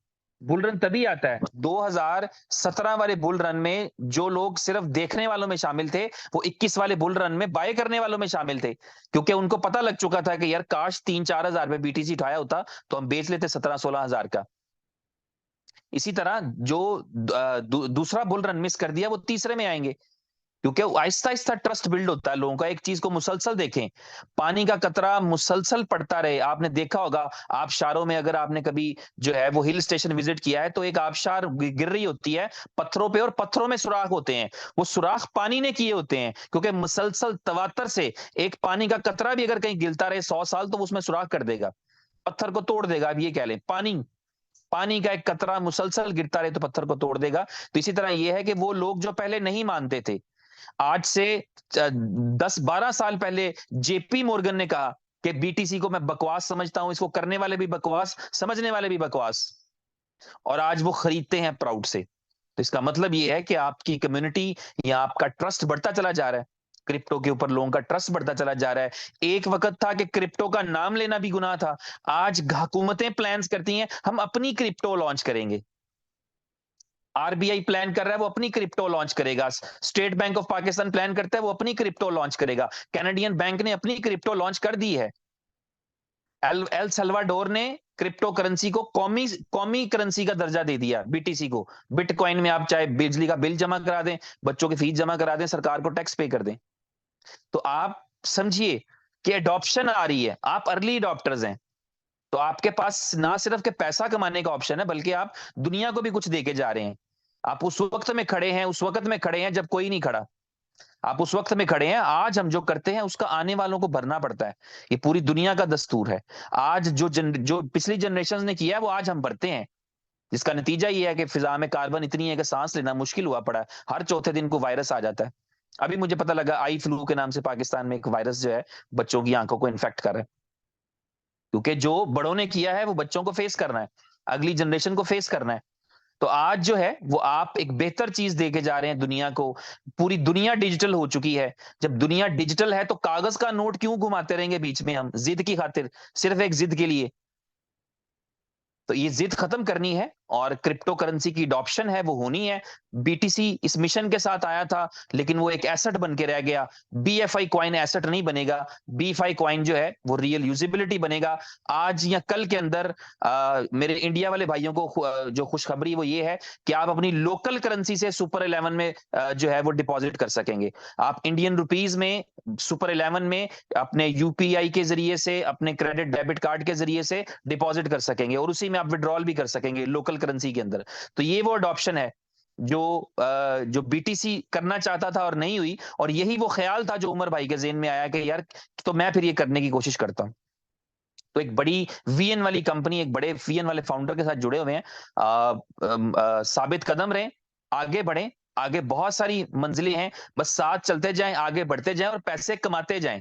बुल रन तभी आता है, 2017 वाले बुल रन में जो लोग सिर्फ देखने वालों में शामिल थे, वो 21 वाले बुल रन में बाय करने वालों में शामिल थे, क्योंकि उनको पता लग चुका था कि यार काश 3-4 हजार पे बीटीसी उठाया होता तो हम बेच लेते 17-16 हजार का। इसी तरह जो दूसरा बुल रन मिस कर दिया, वो तीसरे में आएंगे, क्योंकि आहिस्ता आहिस्ता ट्रस्ट बिल्ड होता है लोगों का। एक चीज को मुसलसल देखें, पानी का कतरा मुसलसल पड़ता रहे। आपने देखा होगा आबशारों में, अगर आपने कभी जो है वो हिल स्टेशन विजिट किया है, तो एक आबशार गिर रही होती है पत्थरों पे, और पत्थरों में सुराख होते हैं। वो सुराख पानी ने किए होते हैं, क्योंकि मुसलसल तवातर से एक पानी का कतरा भी अगर कहीं गिरता रहे 100 साल, तो वो उसमें सुराख कर देगा, पत्थर को तोड़ देगा। अब ये कह लें, पानी पानी का एक कतरा मुसलसल गिरता रहे तो पत्थर को तोड़ देगा। तो इसी तरह यह है कि वो लोग जो पहले नहीं मानते थे, आज से 10-12 साल पहले जेपी मोर्गन ने कहा कि बीटीसी को मैं बकवास समझता हूं, इसको करने वाले भी बकवास, समझने वाले भी बकवास, और आज वो खरीदते हैं प्राउड से। तो इसका मतलब ये है कि आपकी कम्युनिटी या आपका ट्रस्ट बढ़ता चला जा रहा है। क्रिप्टो के ऊपर लोगों का ट्रस्ट बढ़ता चला जा रहा है। एक वक्त था कि क्रिप्टो का नाम लेना भी गुनाह था। आज हुकूमतें प्लान्स करती हैं, हम अपनी क्रिप्टो लॉन्च करेंगे। आरबीआई प्लान कर रहा है, वो अपनी क्रिप्टो लॉन्च करेगा। State bank of Pakistan plan करता है, वो अपनी क्रिप्टो लॉन्च करेगा। कैनेडियन बैंक ने अपनी क्रिप्टो लॉन्च कर दी है। एल एल सल्वाडोर ने क्रिप्टो करेंसी को कौमी कौमी करेंसी का दर्जा दे दिया, बीटीसी को। बिटकॉइन में आप चाहे बिजली का बिल जमा करा दें, बच्चों की फीस जमा करा दें, सरकार को टैक्स पे कर दें। तो आप समझिए कि एडॉप्शन आ रही है, आप अर्ली अडॉप्टर्स हैं। तो आपके पास ना सिर्फ के पैसा कमाने का ऑप्शन है, बल्कि आप दुनिया को भी कुछ देके जा रहे हैं। आप उस वक्त में खड़े हैं, उस वक्त में खड़े हैं जब कोई नहीं खड़ा। आप उस वक्त में खड़े हैं, आज हम जो करते हैं उसका आने वालों को भरना पड़ता है। ये पूरी दुनिया का दस्तूर है। आज जो पिछली जनरेशन ने किया है, वो आज हम भरते हैं। जिसका नतीजा ये है कि फिजा में कार्बन इतनी है कि सांस लेना मुश्किल हुआ पड़ा है। हर चौथे दिन को वायरस आ जाता है। अभी मुझे पता लगा आई फ्लू के नाम से पाकिस्तान में एक वायरस जो है बच्चों की आंखों को इन्फेक्ट कर रहा है, क्योंकि जो बड़ों ने किया है वो बच्चों को फेस करना है, अगली जनरेशन को फेस करना है। तो आज जो है वो आप एक बेहतर चीज देके जा रहे हैं दुनिया को। पूरी दुनिया डिजिटल हो चुकी है। जब दुनिया डिजिटल है तो कागज का नोट क्यों घुमाते रहेंगे बीच में हम, जिद की खातिर, सिर्फ एक जिद के लिए? तो ये जिद खत्म करनी है, और क्रिप्टो करेंसी की अडॉप्शन है वो होनी है। बीटीसी इस मिशन के साथ आया था, लेकिन वो एक एसेट बन के रह गया। बीएफआई कॉइन एसेट नहीं बनेगा, बीएफआई कॉइन जो है वो रियल यूजिबिलिटी बनेगा। आज या कल के अंदर मेरे इंडिया वाले भाइयों को जो खुशखबरी वो ये है कि आप अपनी लोकल करेंसी से सुपर 11 में जो है वो डिपॉजिट कर सकेंगे। आप इंडियन रुपीज में सुपर 11 में अपने यूपीआई के जरिए से, अपने क्रेडिट डेबिट कार्ड के जरिए से डिपॉजिट कर सकेंगे, और उसी में आप विड्रॉल भी कर सकेंगे लोकल करेंसी के अंदर। तो ये वो अडॉप्शन है जो जो बीटीसी करना चाहता था और नहीं हुई, और यही वो ख्याल था जो उमर भाई के ज़हन में आया कि यार तो मैं फिर ये करने की कोशिश करता हूं। तो एक बड़ी वीएन वाली कंपनी, एक बड़े वीएन वाले फाउंडर के साथ जुड़े हुए हैं। साबित कदम रहे, आगे बढ़े। आगे बहुत सारी मंजिलें हैं, बस साथ चलते जाएं, आगे बढ़ते जाएं और पैसे कमाते जाएं,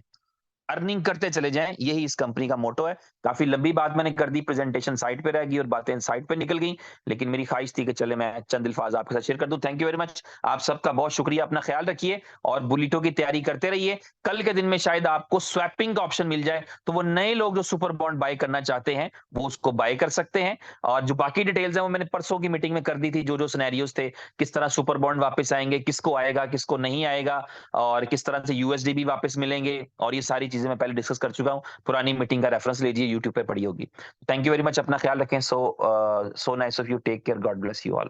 अर्निंग करते चले जाएं। यही इस कंपनी का मोटो है। काफी लंबी बात मैंने कर दी, प्रेजेंटेशन साइड पे रह गई और बातें साइड पे निकल गई, लेकिन मेरी ख्वाहिश थी कि चले मैं चंद अल्फाज आपके साथ शेयर कर दूं। थैंक यू वेरी मच, आप सबका बहुत शुक्रिया। अपना ख्याल रखिए और बुलिटो की तैयारी करते रहिए। कल के दिन में शायद आपको स्वैपिंग का ऑप्शन मिल जाए, तो वो नए लोग जो सुपर बॉन्ड बाय करना चाहते हैं वो उसको बाय कर सकते हैं। और जो बाकी डिटेल्स हैं वो मैंने परसों की मीटिंग में कर दी थी, जो जो सिनेरियोज थे, किस तरह सुपर बॉन्ड वापस आएंगे, किसको आएगा किसको नहीं आएगा, और किस तरह से यूएसडी भी वापस मिलेंगे, और ये सारी चीजें मैं पहले डिस्कस कर चुका हूं। पुरानी मीटिंग का रेफरेंस लीजिए, यूट्यूब पे पड़ी होगी। थैंक यू वेरी मच, अपना ख्याल रखें। So nice of you, take care, god bless you all.